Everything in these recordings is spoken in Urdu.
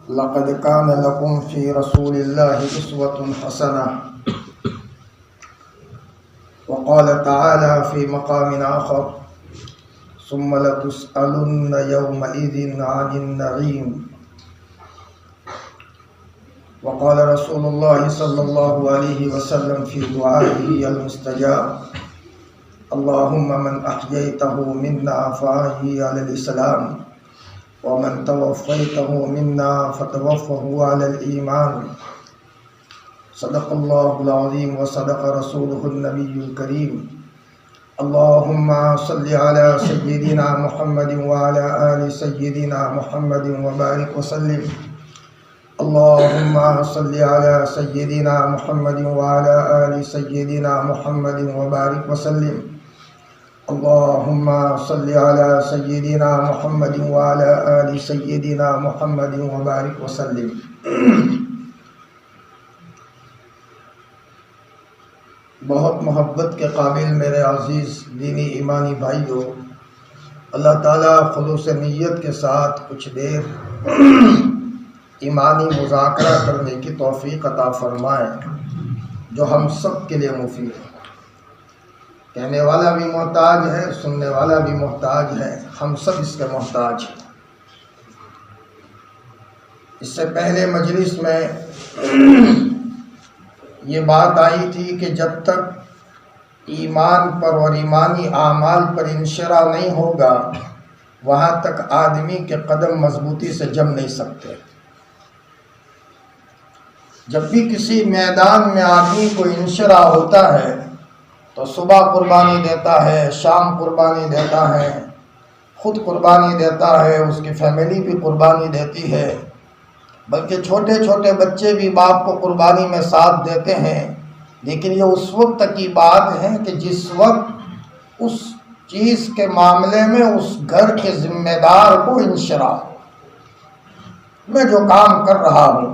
لقد كان لكم في رسول الله أسوة حسنة. وقال تعالى في مقام آخر: ثم لتسألن يومئذ عن النعيم. وقال رسول الله صلى الله عليه وسلم في دعائه المستجاب: اللهم من أحييته منا فأحيه على الإسلام، ومن توفيته منا فتوفه على الإيمان. صدق الله العظيم وصدق رسوله النبي الكريم. اللهم صل على سيدنا محمد وعلى آل سيدنا محمد وبارك وسلم. اللهم صل على سيدنا محمد وعلى آل سيدنا محمد وبارك وسلم. اللهم صل على سيدنا محمد وعلى آل سيدنا محمد وبارك وسلم. بہت محبت کے قابل میرے عزیز دینی ایمانی بھائیوں، اللہ تعالیٰ خلوص نیت کے ساتھ کچھ دیر ایمانی مذاکرہ کرنے کی توفیق عطا فرمائے جو ہم سب کے لیے مفید ہے۔ کہنے والا بھی محتاج ہے، سننے والا بھی محتاج ہے، ہم سب اس کے محتاج ہیں۔ اس سے پہلے مجلس میں یہ بات آئی تھی کہ جب تک ایمان پر اور ایمانی اعمال پر انشراح نہیں ہوگا، وہاں تک آدمی کے قدم مضبوطی سے جم نہیں سکتے۔ جب بھی کسی میدان میں آدمی کو انشراح ہوتا ہے تو صبح قربانی دیتا ہے، شام قربانی دیتا ہے، خود قربانی دیتا ہے، اس کی فیملی بھی قربانی دیتی ہے، بلکہ چھوٹے چھوٹے بچے بھی باپ کو قربانی میں ساتھ دیتے ہیں۔ لیکن یہ اس وقت تک کی بات ہے کہ جس وقت اس چیز کے معاملے میں اس گھر کے ذمہ دار کو انشراح ہو۔ میں جو کام کر رہا ہوں،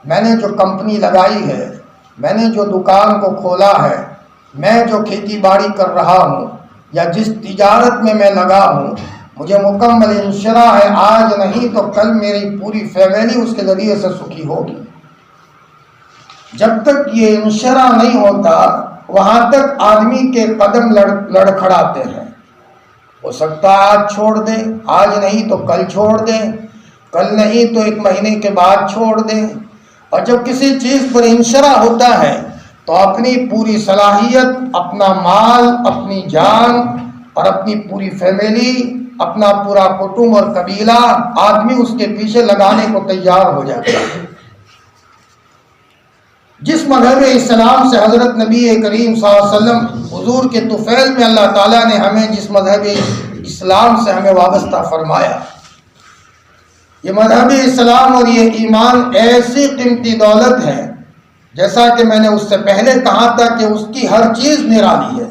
میں نے جو کمپنی لگائی ہے، میں نے جو دکان کو کھولا ہے، میں جو کھیتی باڑی کر رہا ہوں یا جس تجارت میں میں لگا ہوں، مجھے مکمل انشراح ہے آج نہیں تو کل میری پوری فیملی اس کے ذریعے سے سکھی ہوگی۔ جب تک یہ انشراح نہیں ہوتا وہاں تک آدمی کے قدم لڑکھڑاتے ہیں۔ ہو سکتا ہے آج چھوڑ دیں، آج نہیں تو کل چھوڑ دیں، کل نہیں تو ایک مہینے کے بعد چھوڑ دیں۔ اور جب کسی چیز پر انشراح ہوتا ہے تو اپنی پوری صلاحیت، اپنا مال، اپنی جان اور اپنی پوری فیملی، اپنا پورا کٹمب اور قبیلہ آدمی اس کے پیچھے لگانے کو تیار ہو جاتا ہے۔ جس مذہب اسلام سے حضرت نبی کریم صلی اللہ علیہ وسلم حضور کے طفیل میں اللہ تعالیٰ نے ہمیں جس مذہب اسلام سے ہمیں وابستہ فرمایا، یہ مذہب اسلام اور یہ ایمان ایسی قیمتی دولت ہے، جیسا کہ میں نے اس سے پہلے کہا تھا کہ اس کی ہر چیز نرالی ہے۔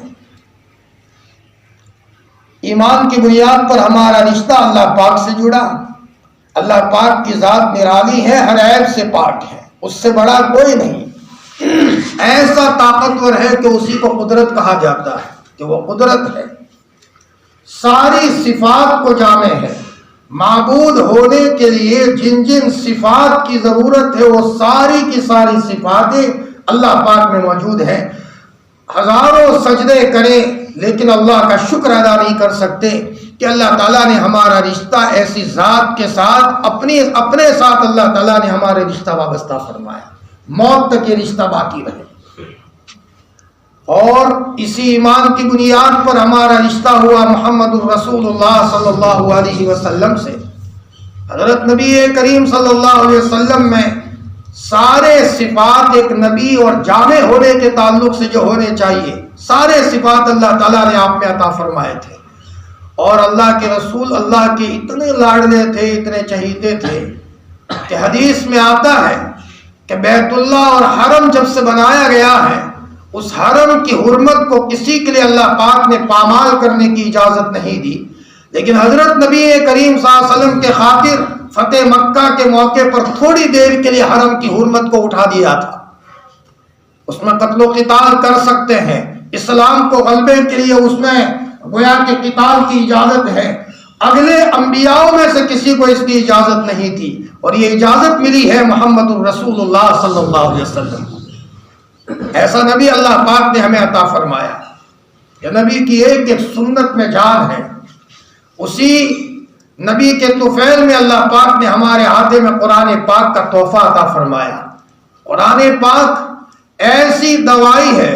ایمان کی بنیاد پر ہمارا رشتہ اللہ پاک سے جڑا۔ اللہ پاک کی ذات نرالی ہے، ہر عیب سے پاک ہے، اس سے بڑا کوئی نہیں۔ ایسا طاقتور ہے کہ اسی کو قدرت کہا جاتا ہے کہ وہ قدرت ہے، ساری صفات کو جامع ہے۔ معبود ہونے کے لیے جن جن صفات کی ضرورت ہے وہ ساری کی ساری صفاتیں اللہ پاک میں موجود ہیں۔ ہزاروں سجدے کریں لیکن اللہ کا شکر ادا نہیں کر سکتے کہ اللہ تعالیٰ نے ہمارا رشتہ ایسی ذات کے ساتھ اپنے ساتھ اللہ تعالیٰ نے ہمارے رشتہ وابستہ فرمایا، موت تک یہ رشتہ باقی رہے۔ اور اسی ایمان کی بنیاد پر ہمارا رشتہ ہوا محمد الرسول اللہ صلی اللہ علیہ وسلم سے۔ حضرت نبی کریم صلی اللہ علیہ وسلم میں سارے صفات ایک نبی اور جامع ہونے کے تعلق سے جو ہونے چاہیے، سارے صفات اللہ تعالیٰ نے آپ میں عطا فرمائے تھے۔ اور اللہ کے رسول اللہ کے اتنے لاڈلے تھے، اتنے چہیتے تھے کہ حدیث میں آتا ہے کہ بیت اللہ اور حرم جب سے بنایا گیا ہے، اس حرم کی حرمت کو کسی کے لیے اللہ پاک نے پامال کرنے کی اجازت نہیں دی، لیکن حضرت نبی کریم صلی اللہ علیہ وسلم کے خاطر فتح مکہ کے موقع پر تھوڑی دیر کے لیے حرم کی حرمت کو اٹھا دیا تھا۔ اس میں قتل و قتال کر سکتے ہیں، اسلام کو غلبے کے لیے اس میں گویا کہ قتال کی اجازت ہے، اگلے انبیاء میں سے کسی کو اس کی اجازت نہیں تھی، اور یہ اجازت ملی ہے محمد الرسول اللہ صلی اللہ علیہ وسلم۔ ایسا نبی اللہ پاک نے ہمیں عطا فرمایا۔ یہ نبی کی ایک ایک سنت میں جان ہے۔ اسی نبی کے طفیل میں اللہ پاک نے ہمارے ہاتھے میں قرآن پاک کا تحفہ عطا فرمایا۔ قرآن پاک ایسی دوائی ہے،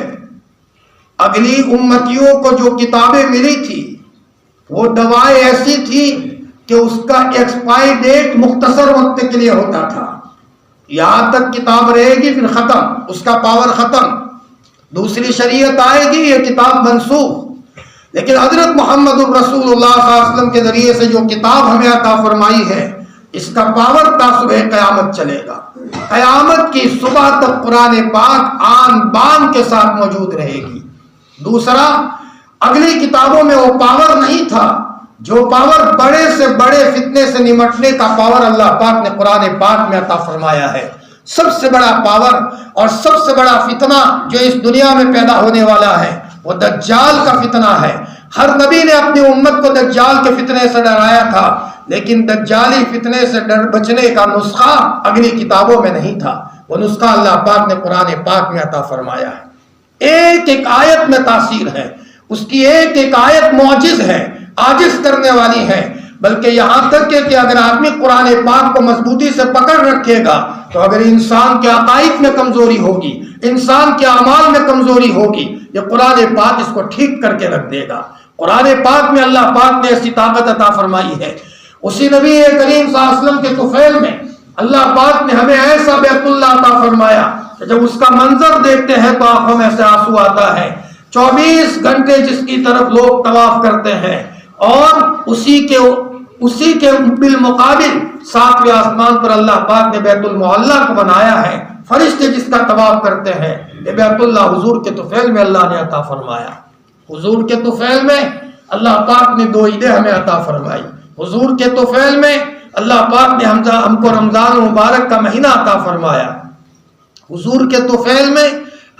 اگلی امتیوں کو جو کتابیں ملی تھی وہ دوائیں ایسی تھی کہ اس کا ایکسپائری ڈیٹ مختصر وقت کے لیے ہوتا تھا، یہاں تک کتاب رہے گی پھر ختم، اس کا پاور ختم، دوسری شریعت آئے گی یہ کتاب منسوخ۔ لیکن حضرت محمد الرسول اللہ صلی اللہ علیہ وسلم کے ذریعے سے جو کتاب ہمیں عطا فرمائی ہے، اس کا پاور تا صبح قیامت چلے گا۔ قیامت کی صبح تک قرآن پاک آن بان کے ساتھ موجود رہے گی۔ دوسرا، اگلی کتابوں میں وہ پاور نہیں تھا، جو پاور بڑے سے بڑے فتنے سے نمٹنے کا پاور اللہ پاک نے قرآن پاک میں عطا فرمایا ہے۔ سب سے بڑا پاور اور سب سے بڑا فتنہ جو اس دنیا میں پیدا ہونے والا ہے وہ دجال کا فتنہ ہے۔ ہر نبی نے اپنی امت کو دجال کے فتنے سے ڈرایا تھا، لیکن دجالی فتنے سے بچنے کا نسخہ اگلی کتابوں میں نہیں تھا، وہ نسخہ اللہ پاک نے قرآن پاک میں عطا فرمایا ہے۔ ایک ایک آیت میں تاثیر ہے، اس کی ایک ایک آیت معجز ہے، عاجز کرنے والی ہے، بلکہ یہاں تک کہ اگر آدمی قرآن پاک کو مضبوطی سے پکڑ رکھے گا تو اگر انسان کے عقائد میں کمزوری ہوگی، انسان کے اعمال میں کمزوری ہوگی، یہ قرآن پاک اس کو ٹھیک کر کے رکھ دے گا۔ قرآن پاک میں اللہ پاک نے ایسی طاقت عطا فرمائی ہے۔ اسی نبی کریم صلی اللہ علیہ وسلم کے طفیل میں اللہ پاک نے ہمیں ایسا بیت اللہ عطا فرمایا کہ جب اس کا منظر دیکھتے ہیں تو آنکھوں میں سے آنسو آتا ہے۔ 24 گھنٹے جس کی طرف لوگ طواف کرتے ہیں، اور اسی کے بالمقابل 7ویں آسمان پر اللہ پاک نے بیت المعلی کو بنایا ہے، فرشتے جس کا طواف کرتے ہیں۔ یہ بیت اللہ حضور کے طفیل میں اللہ نے عطا فرمایا۔ حضور کے طفیل میں اللہ پاک نے 2 عیدیں ہمیں عطا فرمائی۔ حضور کے طفیل میں اللہ پاک نے ہم کو رمضان مبارک کا مہینہ عطا فرمایا۔ حضور کے طفیل میں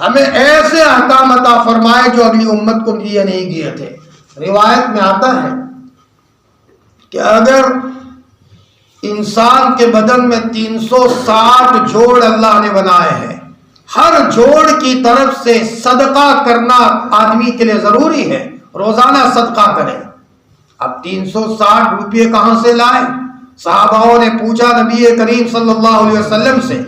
ہمیں ایسے احکام عطا فرمائے جو اگلی امت کو دیے نہیں گئے تھے۔ روایت میں آتا ہے کہ اگر انسان کے بدن میں 360 جوڑ اللہ نے بنائے ہیں، ہر جوڑ کی طرف سے صدقہ کرنا آدمی کے لیے ضروری ہے، روزانہ صدقہ کرے۔ اب 360 روپے کہاں سے لائے؟ صحاباؤں نے پوچھا نبی کریم صلی اللہ علیہ وسلم سے،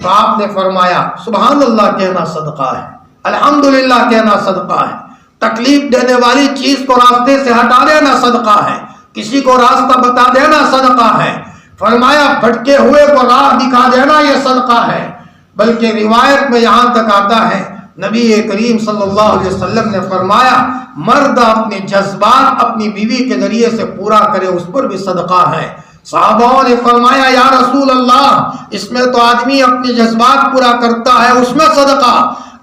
تو آپ نے فرمایا سبحان اللہ کہنا صدقہ ہے، الحمدللہ کہنا صدقہ ہے، تکلیف دینے والی چیز کو راستے سے ہٹا دینا صدقہ ہے، کسی کو راستہ بتا دینا صدقہ ہے، فرمایا بھٹکے ہوئے کو راہ دکھا دینا یہ صدقہ ہے۔ بلکہ روایت میں یہاں تک آتا ہے نبی کریم صلی اللہ علیہ وسلم نے فرمایا مرد اپنے جذبات اپنی بیوی کے ذریعے سے پورا کرے اس پر بھی صدقہ ہے۔ صحابہ نے فرمایا یا رسول اللہ، اس میں تو آدمی اپنے جذبات پورا کرتا ہے، اس میں صدقہ؟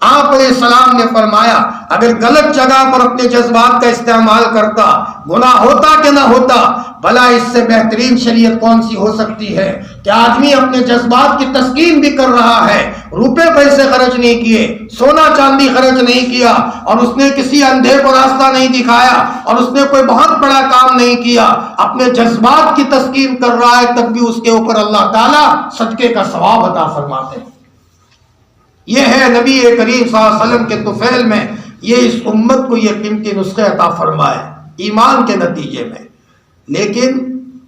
آپ علیہ السلام نے فرمایا اگر غلط جگہ پر اپنے جذبات کا استعمال کرتا گناہ ہوتا کہ نہ ہوتا؟ بھلا اس سے بہترین شریعت کون سی ہو سکتی ہے کہ آدمی اپنے جذبات کی تسکین بھی کر رہا ہے، روپے پیسے خرچ نہیں کیے، سونا چاندی خرچ نہیں کیا، اور اس نے کسی اندھے کو راستہ نہیں دکھایا، اور اس نے کوئی بہت بڑا کام نہیں کیا، اپنے جذبات کی تسکین کر رہا ہے، تب بھی اس کے اوپر اللہ تعالیٰ صدقے کا ثواب عطا فرماتے ہیں۔ یہ ہے نبی کریم صلی اللہ علیہ وسلم کے طفیل میں یہ اس امت کو یہ قیمتی نسخے عطا فرمائے ایمان کے نتیجے میں۔ لیکن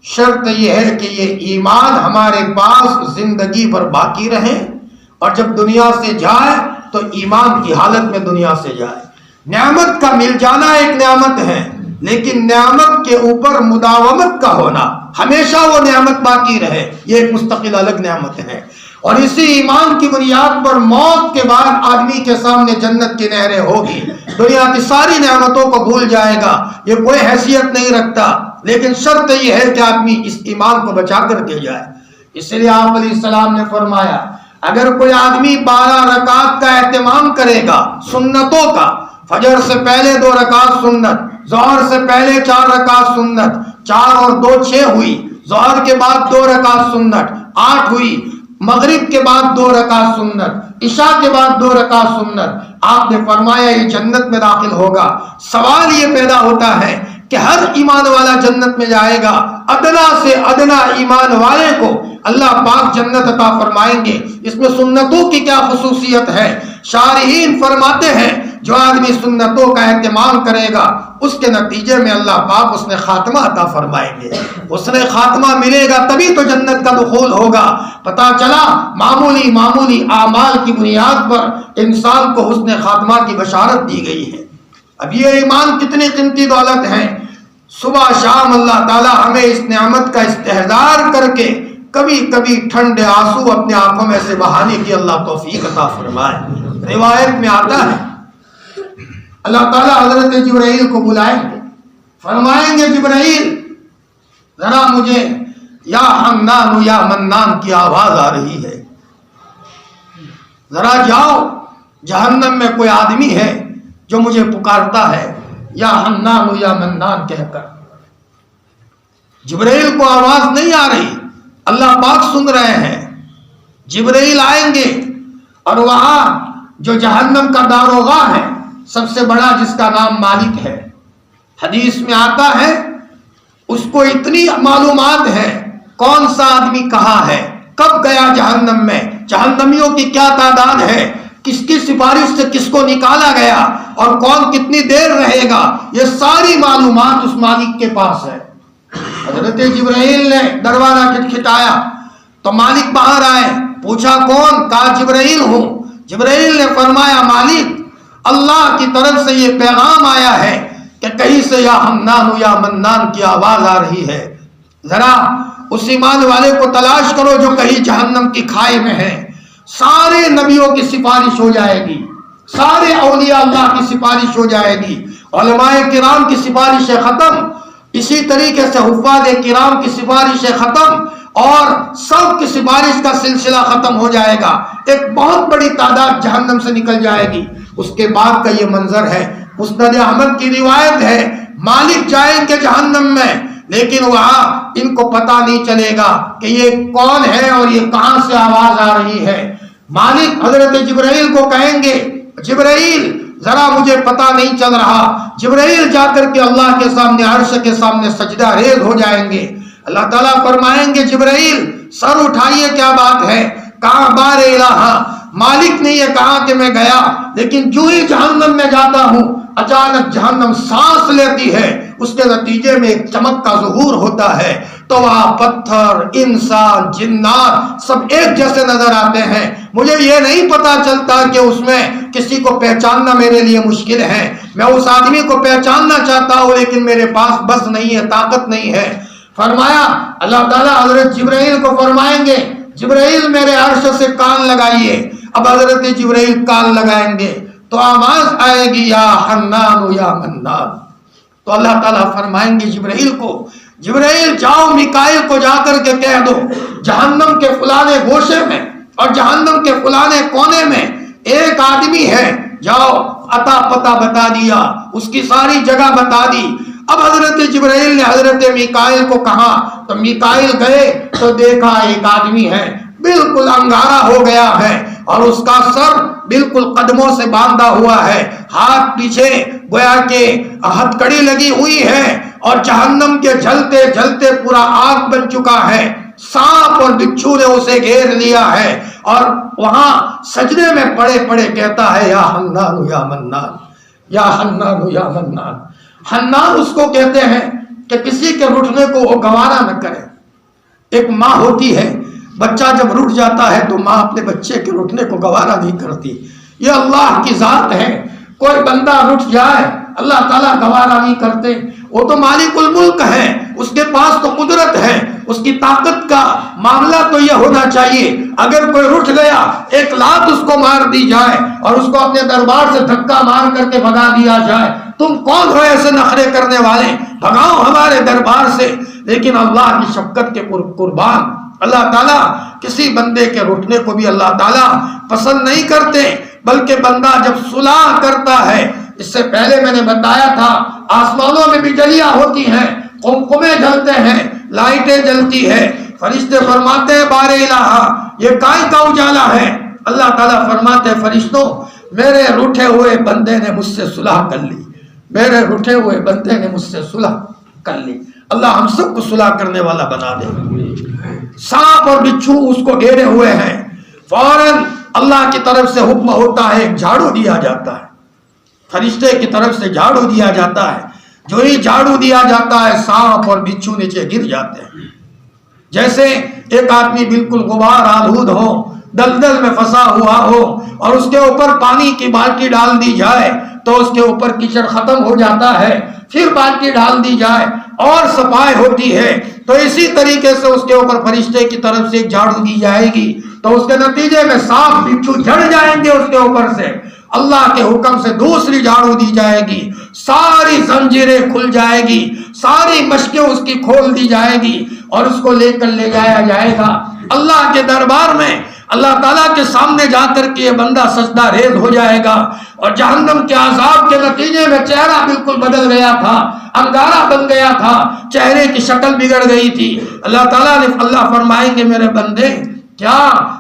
شرط یہ ہے کہ یہ ایمان ہمارے پاس زندگی بھر باقی رہے، اور جب دنیا سے جائے تو ایمان کی حالت میں دنیا سے جائے۔ نعمت کا مل جانا ایک نعمت ہے، لیکن نعمت کے اوپر مداومت کا ہونا، ہمیشہ وہ نعمت باقی رہے، یہ ایک مستقل الگ نعمت ہے۔ اور اسی ایمان کی بنیاد پر موت کے بعد آدمی کے سامنے جنت کی نہریں ہوگی، دنیا کی ساری نعمتوں کو بھول جائے گا، یہ کوئی حیثیت نہیں رکھتا، لیکن شرط یہ ہے کہ آدمی اس ایمان کو بچا کر کے جائے۔ اس لیے آپ علیہ السلام نے فرمایا اگر کوئی آدمی 12 رکعت کا اہتمام کرے گا سنتوں کا، فجر سے پہلے 2 رکعت سنت، ظہر سے پہلے 4 رکعت سنت، 4 اور 2 6 ہوئی، ظہر کے بعد 2 رکعت سنت 8 ہوئی، مغرب کے بعد 2 رکعت سنت، عشاء کے بعد 2 رکعت سنت، آپ نے فرمایا یہ جنت میں داخل ہوگا۔ سوال یہ پیدا ہوتا ہے کہ ہر ایمان والا جنت میں جائے گا، ادنا سے ادنا ایمان والے کو اللہ پاک جنت عطا فرمائیں گے۔ اس میں سنتوں کی کیا خصوصیت ہے؟ شارحین فرماتے ہیں جو آدمی سنتوں کا اہتمام کرے گا اس کے نتیجے میں اللہ پاک اس نے خاتمہ عطا فرمائیں گے، اس نے خاتمہ ملے گا تبھی تو جنت کا دخول ہوگا۔ پتہ چلا معمولی اعمال کی بنیاد پر انسان کو حسن خاتمہ کی بشارت دی گئی ہے۔ اب یہ ایمان کتنی قیمتی دولت ہے، صبح شام اللہ تعالی ہمیں اس نعمت کا استحضار کر کے کبھی کبھی ٹھنڈے آنسو اپنے آنکھوں میں سے بہانے کی اللہ توفیق عطا فرمائے۔ روایت میں آتا ہے اللہ تعالیٰ حضرت جبرائیل کو بلائیں گے، فرمائیں گے جبرائیل ذرا مجھے یا حنان یا منان کی آواز آ رہی ہے، ذرا جاؤ جہنم میں کوئی آدمی ہے جو مجھے پکارتا ہے یا حنان یا منان کہہ کر۔ جبرائیل کو آواز نہیں آ رہی، اللہ پاک سن رہے ہیں۔ جبرائیل آئیں گے اور وہاں جو جہنم کا داروغہ ہے سب سے بڑا جس کا نام مالک ہے، حدیث میں آتا ہے اس کو اتنی معلومات ہے کون سا آدمی کہاں ہے، کب گیا جہنم میں، جہنمیوں کی کیا تعداد ہے، کس کی سفارش سے کس کو نکالا گیا اور کون کتنی دیر رہے گا، یہ ساری معلومات اس مالک کے پاس ہے۔ حضرت جبرائیل نے دروازہ کھٹکھٹایا تو مالک باہر آئے، پوچھا کون؟ کہا جبرائیل ہوں۔ جبرائیل نے فرمایا مالک اللہ کی طرف سے یہ پیغام آیا ہے کہ کہیں سے یا حنان یا منان کی آواز آ رہی ہے، ذرا اس ایمان والے کو تلاش کرو جو کہیں جہنم کی کھائی میں ہے۔ سارے نبیوں کی سفارش ہو جائے گی، سارے اولیاء اللہ کی سفارش ہو جائے گی، علماء کرام کی سفارش ختم، اسی طریقے سے حفاظ کرام کی سفارش ختم، اور سب کی سفارش کا سلسلہ ختم ہو جائے گا، ایک بہت بڑی تعداد جہنم سے نکل جائے گی۔ اس کے بعد کا یہ منظر ہے، مسند احمد کی روایت ہے، مالک جائیں گے جہنم میں لیکن وہاں ان کو پتہ نہیں چلے گا کہ یہ کون ہے اور یہ کہاں سے آواز آ رہی ہے۔ مالک حضرت جبرائیل کو کہیں گے جبرائیل ذرا مجھے پتہ نہیں چل رہا۔ جبرائیل جا کر کے اللہ کے سامنے عرش کے سامنے سجدہ ریز ہو جائیں گے۔ اللہ تعالیٰ فرمائیں گے جبرائیل سر اٹھائیے، کیا بات ہے؟ کہاں بار الہ، مالک نے یہ کہا کہ میں گیا لیکن جو ہی جہنم میں جاتا ہوں اچانک جہنم سانس لیتی ہے، اس کے نتیجے میں ایک چمک کا ظہور ہوتا ہے تو وہاں پتھر، انسان، جنات سب ایک جیسے نظر آتے ہیں۔ مجھے یہ نہیں پتا چلتا کہ اس میں کسی کو پہچاننا میرے لیے مشکل ہے، میں اس آدمی کو پہچاننا چاہتا ہوں لیکن میرے پاس بس نہیں ہے، طاقت نہیں ہے۔ فرمایا اللہ تعالیٰ حضرت جبرائیل کو فرمائیں گے جبرائیل میرے عرش سے کان لگائیے۔ اب حضرت جبرائیل کان لگائیں گے تو آواز آئے گی یا حنان یا منان، تو اللہ تعالیٰ فرمائیں گے جبرائیل کو جبرائیل جاؤ میکائیل کو جا کر کے کہہ دو جہنم کے فلانے گوشے میں اور جہنم کے فلانے کونے میں ایک آدمی ہے، جاؤ عطا پتہ بتا دیا، اس کی ساری جگہ بتا دی۔ اب حضرت جبرائیل نے حضرت میکائیل کو کہا تو میکائیل گئے تو دیکھا ایک آدمی ہے بالکل انگارا ہو گیا ہے اور اس کا سر بالکل قدموں سے باندھا ہوا ہے، ہاتھ پیچھے گویا کہ ہتھکڑی لگی ہوئی ہے اور جہنم کے جلتے جلتے پورا آگ بن چکا ہے، سانپ اور بچھو نے اسے گھیر لیا ہے اور وہاں سجدے میں پڑے پڑے کہتا ہے یا حنان یا منان، یا حنان یا منان۔ حنان اس کو کہتے ہیں کہ کسی کے رٹنے کو وہ گوارا نہ کرے۔ ایک ماں ہوتی ہے، بچہ جب رٹ جاتا ہے تو ماں اپنے بچے کے رٹنے کو گوارا نہیں کرتی، یہ اللہ کی ذات ہے۔ کوئی بندہ رٹ جائے اللہ تعالیٰ گوارا نہیں کرتے، وہ تو مالک الملک ہے، اس کے پاس تو قدرت ہے، اس کی طاقت کا معاملہ تو یہ ہونا چاہیے اگر کوئی رٹ گیا ایک لات اس کو مار دی جائے اور اس کو اپنے دربار سے دھکا مار کر کے بھگا دیا جائے، تم کون ہو ایسے نخرے کرنے والے، بھگاؤ ہمارے دربار سے۔ لیکن اللہ کی شفقت کے قربان اللہ تعالیٰ کسی بندے کے رٹنے کو بھی اللہ تعالیٰ پسند نہیں کرتے، بلکہ بندہ جب صلح کرتا ہے، اس سے پہلے میں نے بتایا تھا آسمانوں میں بھی جلیاں ہوتی ہیں، قمقمے جلتے ہیں، لائٹیں جلتی ہے، فرشتے فرماتے ہیں بار الہ یہ کائے کا اجالا ہے، اللہ تعالیٰ فرماتے ہیں فرشتوں میرے روٹھے ہوئے بندے نے مجھ سے صلح کر لی، میرے رٹے ہوئے بندے نے مجھ سے صلح کر لی، اللہ ہم سب کو صلح کرنے والا بنا دے۔ سانپ اور بچھو اس کو گھیرے ہوئے ہیں، فوراً اللہ کی طرف سے حکم ہوتا ہے، ایک جھاڑو دیا جاتا ہے، فرشتے کی طرف سے جھاڑو دیا جاتا ہے، جو ہی جھاڑو دیا جاتا ہے سانپ اور بچھو نیچے گر جاتے ہیں۔ جیسے ایک آدمی بالکل غبار آلود ہو، دلدل میں پھنسا ہوا ہو، اور اس کے اوپر پانی کی بالٹی ڈال دی جائے تو اس کے اوپر کیچڑ ختم ہو جاتا ہے، پھر بالٹی ڈال دی جائے اور صفائی ہوتی ہے، تو اسی طریقے سے اس کے اوپر فرشتے کی طرف سے ایک جھاڑو دی جائے گی تو اس کے نتیجے میں سانپ بچھو جھڑ جائیں گے، اس کے اوپر سے اللہ کے حکم سے دوسری جھاڑو دی جائے گی، ساری زنجیریں کھل جائے گی، ساری مشکیں اس کی کھول دی جائے گی، اور اس کو لے کر لے جایا جائے گا اللہ کے دربار میں۔ اللہ تعالیٰ کے سامنے جا کر کے یہ بندہ سجدہ ریز ہو جائے گا، اور جہنم کے عذاب کے نتیجے میں چہرہ بالکل بدل گیا تھا، انگارہ بن گیا تھا، چہرے کی شکل بگڑ گئی تھی۔ اللہ تعالیٰ نے اللہ فرمائیں گے میرے بندے کیا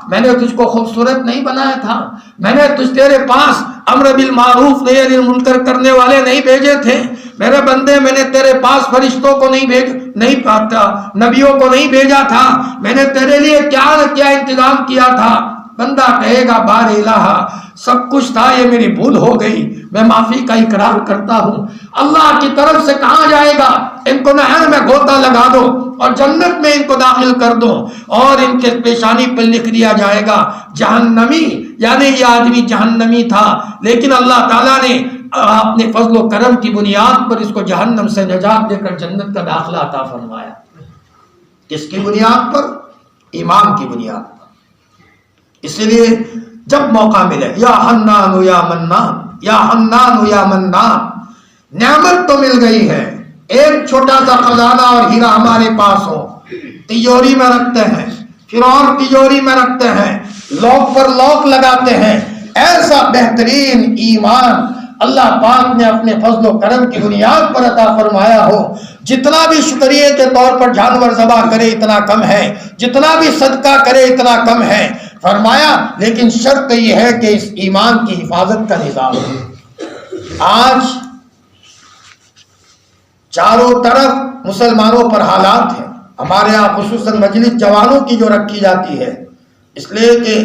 میں نے تجھ کو خوبصورت نہیں بنایا تھا؟ میں نے تیرے پاس امر بالمعروف نہی عن المنکر کرنے والے نہیں بھیجے تھے؟ میرے بندے میں نے تیرے پاس فرشتوں کو نہیں پاتا، نبیوں کو نہیں بھیجا تھا؟ میں نے تیرے لیے کیا انتظام کیا تھا؟ بندہ کہے گا بار الہ سب کچھ تھا، یہ میری بھول ہو گئی، میں معافی کا اقرار کرتا ہوں۔ اللہ کی طرف سے کہا جائے گا ان کو نہر میں گوتا لگا دو اور جنت میں ان کو داخل کر دو، اور ان کے پیشانی پر لکھ دیا جائے گا جہنمی، یعنی یہ آدمی جہنمی تھا، لیکن اللہ تعالیٰ نے اپنے فضل و کرم کی بنیاد پر اس کو جہنم سے نجات دے کر جنت کا داخلہ عطا فرمایا۔ کس کی بنیاد پر؟ ایمان کی بنیاد پر۔ اسی لیے جب موقع ملے یا حنان یا منان، یا حنان یا منان، نعمت تو مل گئی ہے، ایک چھوٹا سا خزانہ اور ہیرا ہمارے پاس ہو، تجوری میں رکھتے ہیں، پھر اور تجوری میں رکھتے ہیں، لاک پر لاک لگاتے ہیں، ایسا بہترین ایمان اللہ پاک نے اپنے فضل و کرم کی بنیاد پر عطا فرمایا ہو، جتنا بھی شکریہ کے طور پر جانور ذبح کرے اتنا کم ہے، جتنا بھی صدقہ کرے اتنا کم ہے، فرمایا لیکن شرط یہ ہے کہ اس ایمان کی حفاظت کا نظام ہے۔ آج چاروں طرف مسلمانوں پر حالات ہیں، ہمارے یہاں خصوصاً مجلس جوانوں کی جو رکھی جاتی ہے، اس لیے کہ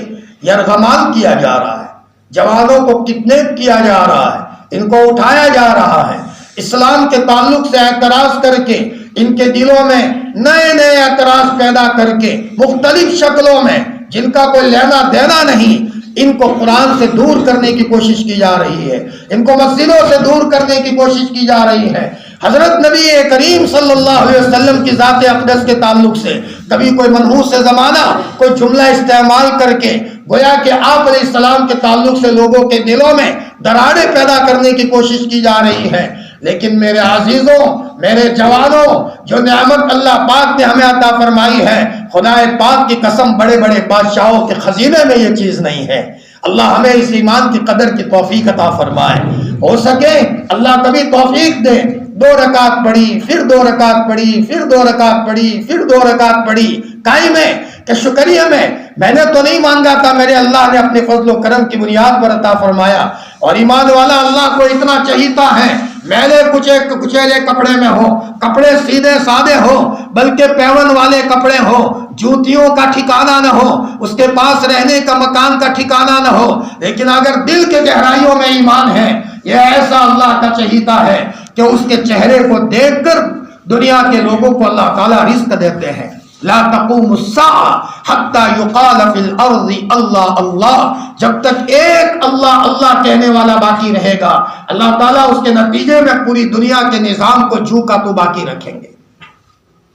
یرغمال کیا جا رہا ہے، جوانوں کو کڈنیپ کیا جا رہا ہے، ان کو اٹھایا جا رہا ہے، اسلام کے تعلق سے اعتراض کر کے ان کے دلوں میں نئے نئے اعتراض پیدا کر کے مختلف شکلوں میں جن کا کوئی لینا دینا نہیں، ان کو قرآن سے دور کرنے کی کوشش کی جا رہی ہے، ان کو مسجدوں سے دور کرنے کی کوشش کی جا رہی ہے۔ حضرت نبی کریم صلی اللہ علیہ وسلم کی ذات اقدس کے تعلق سے کبھی کوئی منحوس زمانہ کوئی جملہ استعمال کر کے گویا کہ آپ علیہ السلام کے تعلق سے لوگوں کے دلوں میں دراڑیں پیدا کرنے کی کوشش کی جا رہی ہے، لیکن میرے عزیزوں، میرے جوانوں، جو نعمت اللہ پاک نے ہمیں عطا فرمائی ہے، خدا پاک کی قسم بڑے بڑے بادشاہوں کے خزینے میں یہ چیز نہیں ہے۔ اللہ ہمیں اس ایمان کی قدر کی توفیق عطا فرمائے، ہو سکے اللہ کبھی توفیق دے، 2 رکعت پڑھی، پھر 2 رکعت پڑھی، پھر 2 رکعت پڑھی، پھر 2 رکعت پڑھی، قائم ہے کہ شکریہ میں نے تو نہیں مانگا تھا، میرے اللہ نے اپنے فضل و کرم کی بنیاد پر عطا فرمایا۔ اور ایمان والا اللہ کو اتنا چہیتا ہے، میلے کچیلے کپڑے میں ہو، کپڑے سیدھے سادے ہو، بلکہ پیون والے کپڑے ہو، جوتیوں کا ٹھکانہ نہ ہو، اس کے پاس رہنے کا مکان کا ٹھکانہ نہ ہو، لیکن اگر دل کے گہرائیوں میں ایمان ہے، یہ ایسا اللہ کا چہیتا ہے کہ اس کے چہرے کو دیکھ کر دنیا کے لوگوں کو اللہ تعالیٰ رزق دیتے ہیں۔ لا تقوم الساعة حتى يقال في الارض اللہ اللہ، جب تک ایک اللہ اللہ کہنے والا باقی رہے گا، اللہ تعالیٰ اس کے نتیجے میں پوری دنیا کے نظام کو جو کا تو باقی رکھیں گے۔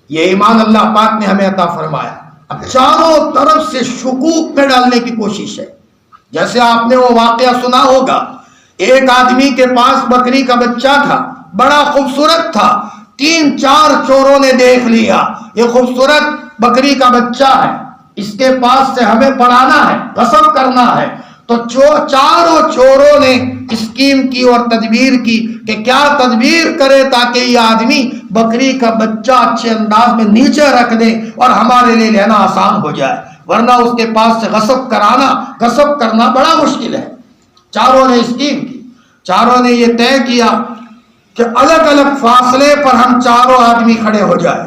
یہ ایمان اللہ پاک نے ہمیں عطا فرمایا۔ اب چاروں طرف سے شکوک میں ڈالنے کی کوشش ہے، جیسے آپ نے وہ واقعہ سنا ہوگا، ایک آدمی کے پاس بکری کا بچہ تھا، بڑا خوبصورت تھا، 3-4 چوروں نے دیکھ لیا یہ خوبصورت بکری کا بچہ ہے، اس کے پاس سے ہمیں پڑھانا ہے، غصب کرنا ہے، تو چاروں چوروں نے اسکیم کی اور تدبیر کی کہ کیا تدبیر کرے تاکہ یہ آدمی بکری کا بچہ اچھے انداز میں نیچے رکھ دے اور ہمارے لیے لینا آسان ہو جائے، ورنہ اس کے پاس سے غصب کرنا بڑا مشکل ہے۔ چاروں نے اسکیم کی، چاروں نے یہ طے کیا کہ الگ الگ فاصلے پر ہم چاروں آدمی کھڑے ہو جائیں.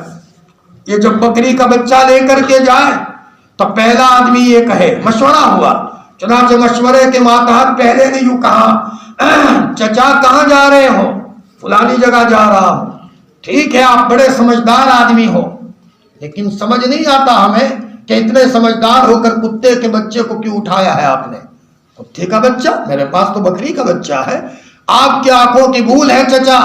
یہ جب بکری کا بچہ لے کر کے جائے تو پہلا آدمی یہ کہے, مشورہ ہوا, چنانچہ مشورے کے ماتحت پہلے نے یوں کہا, چچا کہاں جا رہے ہو؟ فلانی جگہ جا رہا ہوں. ٹھیک ہے, آپ بڑے سمجھدار آدمی ہو, لیکن سمجھ نہیں آتا ہمیں کہ اتنے سمجھدار ہو کر کتے کے بچے کو کیوں اٹھایا ہے آپ نے؟ کتے کا بچہ؟ میرے پاس تو بکری کا بچہ ہے. آپ کی آنکھوں کی بھول ہے چچا,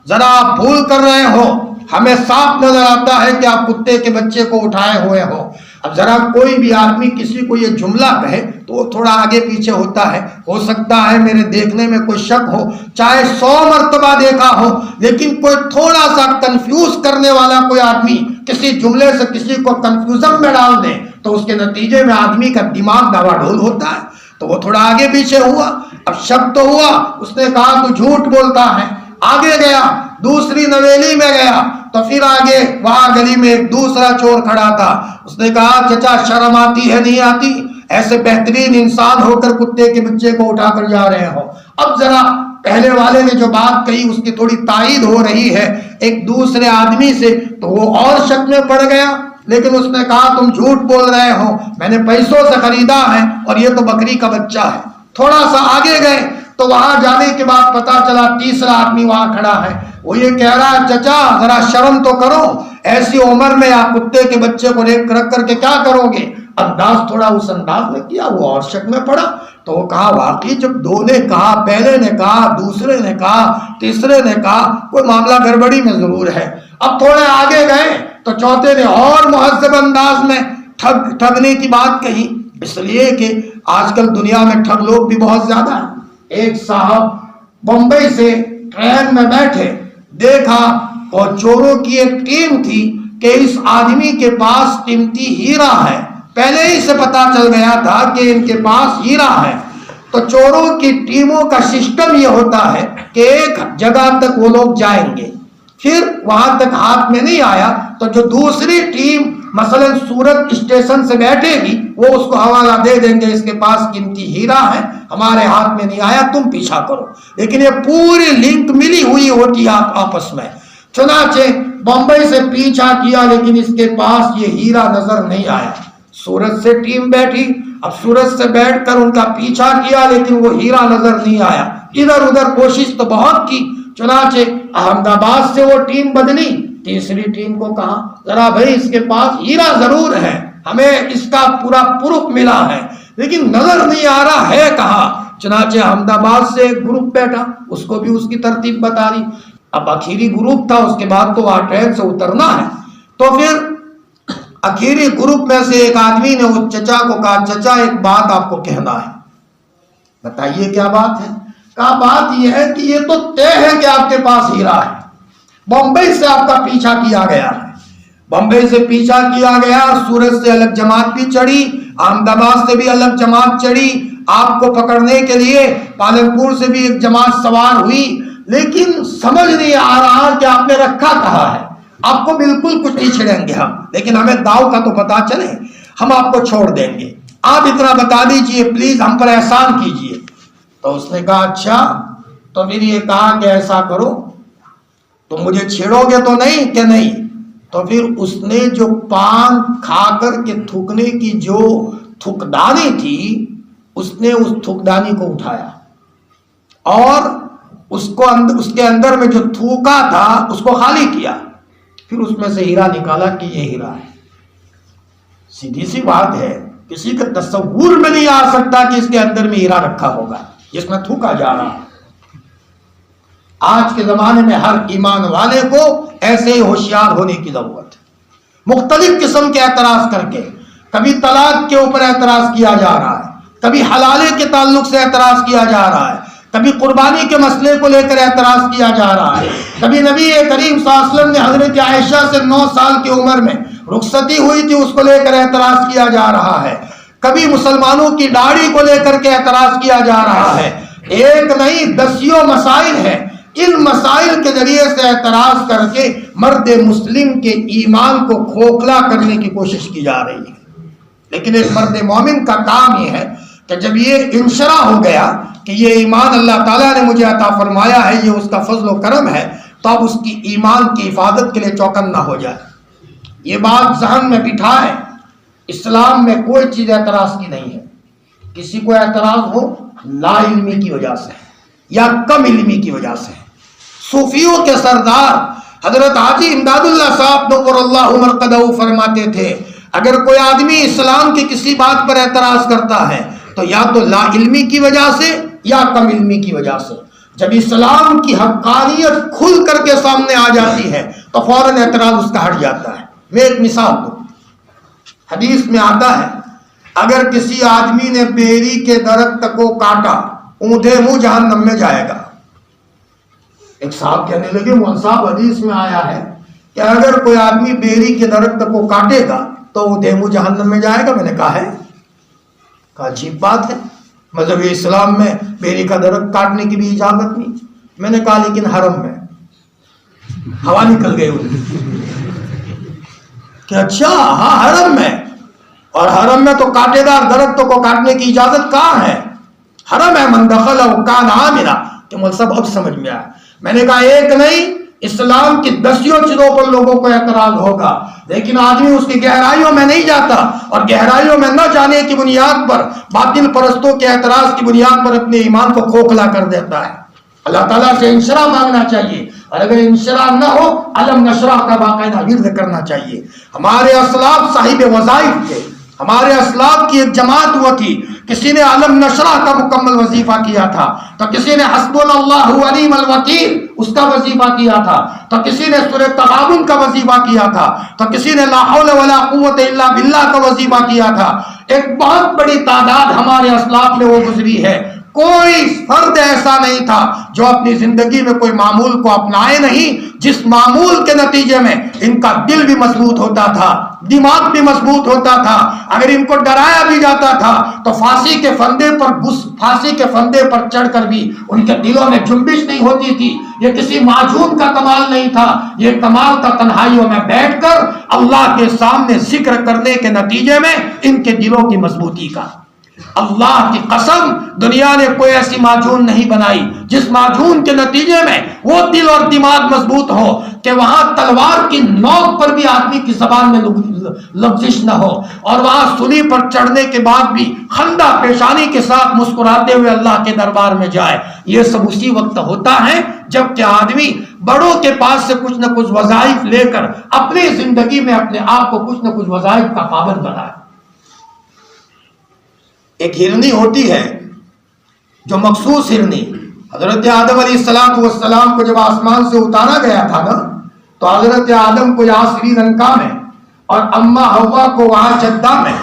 ذرا آپ بھول کر رہے ہو. ہمیں صاف نظر آتا ہے کہ آپ کتے کے بچے کو اٹھائے ہوئے ہو. اب ذرا کوئی بھی آدمی کسی کو یہ جملہ کہے تو وہ تھوڑا آگے پیچھے ہوتا ہے. ہو سکتا ہے میرے دیکھنے میں کوئی شک ہو, چاہے 100 مرتبہ دیکھا ہو, لیکن کوئی تھوڑا سا کنفیوز کرنے والا کوئی آدمی کسی جملے سے کسی کو کنفیوژن میں ڈال دے تو اس کے نتیجے میں آدمی کا دماغ ڈاوا ڈول ہوتا ہے. تو وہ تھوڑا آگے پیچھے ہوا. اب شک تو ہوا, اس نے کہا تو جھوٹ بولتا ہے. آگے گیا, دوسری نویلی میں گیا تو پھر آگے وہاں گلی میں ایک دوسرا چور کھڑا تھا. اس نے کہا چچا شرم آتی ہے نہیں آتی؟ ایسے بہترین انسان ہو کر کتے کے بچے کو اٹھا کر جا رہے ہو. اب ذرا پہلے والے نے جو بات کہی اس کی تھوڑی تائید ہو رہی ہے ایک دوسرے آدمی سے, تو وہ اور شک میں پڑ گیا. لیکن اس نے کہا تم جھوٹ بول رہے ہو, میں نے پیسوں سے خریدا ہے اور یہ تو بکری کا بچہ ہے. تھوڑا سا آگے گئے تو وہاں جانے کے بعد پتا چلا تیسرا آدمی وہاں کھڑا ہے. وہ یہ کہہ رہا ہے چچا ذرا شرم تو کرو, ایسی عمر میں آپ کتے کے بچے کو رکھ کر کے کیا کرو گے؟ انداز تھوڑا اس انداز میں کیا, وہ اور شک میں پڑا. تو وہ کہا واقعی جب دو نے کہا, پہلے نے کہا, دوسرے نے کہا, تیسرے نے کہا, کوئی معاملہ گڑبڑی میں ضرور ہے. اب تھوڑے آگے گئے تو چوتھے نے اور مہذب انداز میں ٹھگنے کی بات کہی, اس لیے کہ آج کل دنیا میں ٹھگ لوگ بھی بہت زیادہ ہیں. ایک صاحب بمبئی سے ٹرین میں بیٹھے, دیکھا اور چوروں کی ایک ٹیم تھی کہ اس آدمی کے پاس قیمتی ہیرا ہے. پہلے ہی سے پتا چل گیا تھا کہ ان کے پاس ہیرا ہے. تو چوروں کی ٹیموں کا سسٹم یہ ہوتا ہے کہ ایک جگہ تک وہ لوگ جائیں گے, پھر وہاں تک ہاتھ میں نہیں آیا تو جو دوسری ٹیم مثلا سورت اسٹیشن سے بیٹھے گی وہ اس کو حوالہ دے دیں گے, اس کے پاس قیمتی ہیرا ہے, ہمارے ہاتھ میں نہیں آیا, تم پیچھا کرو. لیکن یہ پوری لنک ملی ہوئی ہوتی ہے آپس میں. چنانچہ بمبئی سے پیچھا کیا لیکن اس کے پاس یہ ہیرا نظر نہیں آیا. سورت سے ٹیم بیٹھی, اب سورت سے بیٹھ کر ان کا پیچھا کیا لیکن وہ ہیرا نظر نہیں آیا. ادھر ادھر کوشش تو بہت کی, چنانچہ احمد آباد سے وہ ٹیم بدلی, تیسری ٹیم کو کہا ذرا بھائی اس کے پاس ہیرا ضرور ہے, ہمیں اس کا پورا پروف ملا ہے لیکن نظر نہیں آ رہا ہے کہاں. چنانچہ احمد آباد سے ایک گروپ بیٹھا, اس کو بھی اس کی ترتیب بتا دی. اب آخری گروپ تھا, اس کے بعد تو وہاں ٹرین سے اترنا ہے. تو پھر آخری گروپ میں سے ایک آدمی نے اس چچا کو کہا چچا ایک بات آپ کو کہنا ہے. بتائیے کیا بات ہے؟ کہا بات یہ ہے کہ یہ تو طے ہے کہ آپ کے پاس ہیرا ہے, بمبئی سے آپ کا پیچھا کیا گیا ہے, بمبئی سے پیچھا کیا گیا, سورت سے الگ جماعت بھی چڑھی, احمد آباد سے بھی الگ جماعت چڑھی, آپ کو پکڑنے کے لیے پالنپور سے بھی ایک جماعت سوار ہوئی, لیکن سمجھ نہیں آ رہا کہ آپ نے رکھا کہاں ہے. آپ کو بالکل کچھ نہیں چھڑیں گے ہم, لیکن ہمیں داؤ کا تو پتا چلے, ہم آپ کو چھوڑ دیں گے, آپ اتنا بتا دیجئے پلیز, ہم پر احسان کیجئے. تو اس نے کہا اچھا. تو پھر یہ کہا کہ ایسا کرو, تم مجھے چھیڑو گے تو نہیں کہ نہیں. تو پھر اس نے جو پان کھا کر کے تھوکنے کی جو تھکدانی تھی, اس نے اس تھکدانی کو اٹھایا اور اس کے اندر میں جو تھوکا تھا اس کو خالی کیا, پھر اس میں سے ہیرا نکالا کہ یہ ہیرا ہے. سیدھی سی بات ہے, کسی کا تصور میں نہیں آ سکتا کہ اس کے اندر میں ہیرا رکھا ہوگا جس میں تھوکا جا رہا. آج کے زمانے میں ہر ایمان والے کو ایسے ہی ہوشیار ہونے کی ضرورت ہے. مختلف قسم کے اعتراض کر کے, کبھی طلاق کے اوپر اعتراض کیا جا رہا ہے, کبھی حلالے کے تعلق سے اعتراض کیا جا رہا ہے, کبھی قربانی کے مسئلے کو لے کر اعتراض کیا جا رہا ہے, کبھی نبی کریم صلی اللہ علیہ وسلم نے حضرت عائشہ سے 9 سال کی عمر میں رخصتی ہوئی تھی, اس کو لے کر اعتراض کیا جا رہا ہے, کبھی مسلمانوں کی داڑھی کو لے کر کے اعتراض کیا جا رہا ہے. ایک نہیں 10 مسائل ہیں, ان مسائل کے ذریعے سے اعتراض کر کے مرد مسلم کے ایمان کو کھوکھلا کرنے کی کوشش کی جا رہی ہے. لیکن ایک مرد مومن کا کام یہ ہے کہ جب یہ انشرا ہو گیا کہ یہ ایمان اللہ تعالیٰ نے مجھے عطا فرمایا ہے، یہ اس کا فضل و کرم ہے، تو اب اس کی ایمان کی حفاظت کے لیے چوکنا ہو جائے۔ یہ بات ذہن میں بٹھائے، اسلام میں کوئی چیز اعتراض کی نہیں ہے۔ کسی کو اعتراض ہو لا علمی کی وجہ سے یا کم علمی کی وجہ سے۔ صوفیوں کے سردار حضرت حاجی امداد اللہ صاحب نور اللہ مرقدہ فرماتے تھے، اگر کوئی آدمی اسلام کی کسی بات پر اعتراض کرتا ہے تو یا تو لا علمی کی وجہ سے یا کم علمی کی وجہ سے۔ جب اسلام کی حقانیت کھل کر کے سامنے آ جاتی ہے تو فوراً اعتراض اس کا ہٹ جاتا ہے۔ میں ایک مثال دوں، حدیث میں آتا ہے اگر کسی آدمی نے بیری کے درخت کو کاٹا اونھے منہ جہنم میں جائے گا۔ ایک صاحب کہنے لگے مول صاحب حدیث میں آیا ہے کہ اگر کوئی آدمی بیری کے درخت کو کاٹے گا تو اونھے منہ جہنم میں جائے گا۔ میں نے کہا ہے، کہا عجیب بات ہے، مذہب اسلام میں بیری کا درخت کاٹنے کی بھی اجازت نہیں۔ میں نے کہا لیکن حرم میں ہوا نکل گئی ان کہ اچھا ہاں حرم میں، اور حرم میں تو کانٹے دار درختوں کو کاٹنے کی اجازت کہاں ہے؟ حرم ہے، من دخل کان آمنا۔ کہ مول صاحب اب سمجھ میں آیا۔ میں نے کہا ایک نہیں، اسلام کی 10 چیزوں پر لوگوں کو اعتراض ہوگا، لیکن آدمی اس کی گہرائیوں میں نہیں جاتا، اور گہرائیوں میں نہ جانے کی بنیاد پر باطل پرستوں کے اعتراض کی بنیاد پر اپنے ایمان کو کھوکھلا کر دیتا ہے۔ اللہ تعالیٰ سے انشراح مانگنا چاہیے، اور اگر انشراح نہ ہو علم نشرح کا باقاعدہ ورد کرنا چاہیے۔ ہمارے اسلاف صاحب وظائف تھے، ہمارے اسلاف کی ایک جماعت ہوا تھی، کسی نے علم نشرح کا مکمل وظیفہ کیا تھا، تو کسی نے حسبنا اللہ ونعم الوکیل اس کا وظیفہ کیا تھا، تو کسی نے سورہ تغابن کا وظیفہ کیا تھا، تو کسی نے لا حول ولا قوت الا باللہ کا وظیفہ کیا تھا۔ ایک بہت بڑی تعداد ہمارے اسلاف میں وہ گزری ہے۔ کوئی فرد ایسا نہیں تھا جو اپنی زندگی میں کوئی معمول کو اپنائے نہیں جس معمول کے نتیجے میں ان کا دل بھی مضبوط ہوتا تھا، دماغ بھی مضبوط ہوتا تھا۔ اگر ان کو ڈرایا بھی جاتا تھا تو پھانسی کے فندے پر چڑھ کر بھی ان کے دلوں میں جنبش نہیں ہوتی تھی۔ یہ کسی معجون کا کمال نہیں تھا، یہ کمال کا تنہائیوں میں بیٹھ کر اللہ کے سامنے ذکر کرنے کے نتیجے میں ان کے دلوں کی مضبوطی کا۔ اللہ کی قسم دنیا نے کوئی ایسی معجون نہیں بنائی جس معجون کے نتیجے میں وہ دل اور دماغ مضبوط ہو کہ وہاں تلوار کی نوک پر بھی آدمی کی زبان میں لغزش نہ ہو، اور وہاں سلی پر چڑھنے کے بعد بھی خندہ پیشانی کے ساتھ مسکراتے ہوئے اللہ کے دربار میں جائے۔ یہ سب اسی وقت ہوتا ہے جب کہ آدمی بڑوں کے پاس سے کچھ نہ کچھ وظائف لے کر اپنی زندگی میں اپنے آپ کو کچھ نہ کچھ وظائف کا پابند بنائے۔ ایک ہرنی ہوتی ہے جو مخصوص ہرنی، حضرت آدم علیہ السلام کو جب آسمان سے اتارا گیا تھا نا تو حضرت آدم کو یہاں سری لنکا میں اور اما حوا کو وہاں جدہ میں۔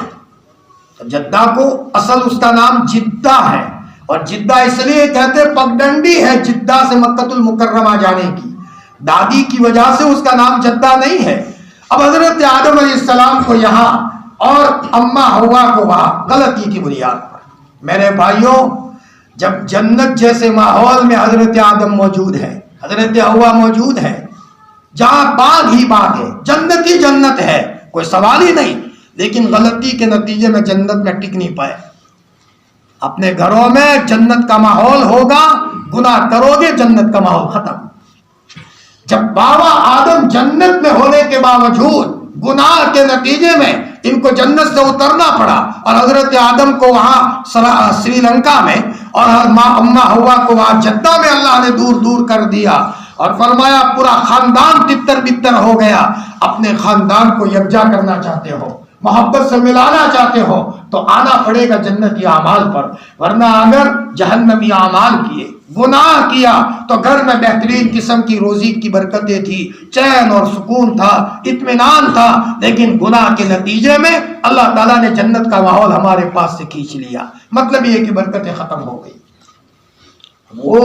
جدہ کو اصل اس کا نام جدہ ہے، اور جدہ اس لیے کہتے پگڈنڈی ہے جدہ سے مکہ المکرمہ جانے کی، دادی کی وجہ سے اس کا نام جدہ نہیں ہے۔ اب حضرت آدم علیہ السلام کو یہاں اور اما حوا کو وہاں غلطی کی بنیاد پر۔ میرے بھائیوں، جب جنت جیسے ماحول میں حضرت آدم موجود ہے، حضرت حوا موجود ہے، جہاں باغ ہی باغ ہے، جنت ہی جنت ہے، کوئی سوال ہی نہیں، لیکن غلطی کے نتیجے میں جنت میں ٹک نہیں پائے۔ اپنے گھروں میں جنت کا ماحول ہوگا، گناہ کرو گے جنت کا ماحول ختم۔ جب بابا آدم جنت میں ہونے کے باوجود گناہ کے نتیجے میں ان کو جنت سے اترنا پڑا، اور حضرت آدم کو وہاں سری لنکا میں اور اما حوا کو وہاں جدہ میں اللہ نے دور دور کر دیا، اور فرمایا پورا خاندان تتر بتر ہو گیا۔ اپنے خاندان کو یکجا کرنا چاہتے ہو، محبت سے ملانا چاہتے ہو تو آنا پڑے گا جنتی اعمال پر، ورنہ اگر جہنمی اعمال کیے، گناہ کیا تو گھر میں بہترین قسم کی روزی کی برکتیں تھی، چین اور سکون تھا، اطمینان تھا، لیکن گناہ کے نتیجے میں اللہ تعالیٰ نے جنت کا ماحول ہمارے پاس سے کھینچ لیا۔ مطلب یہ کہ برکتیں ختم ہو گئی۔ وہ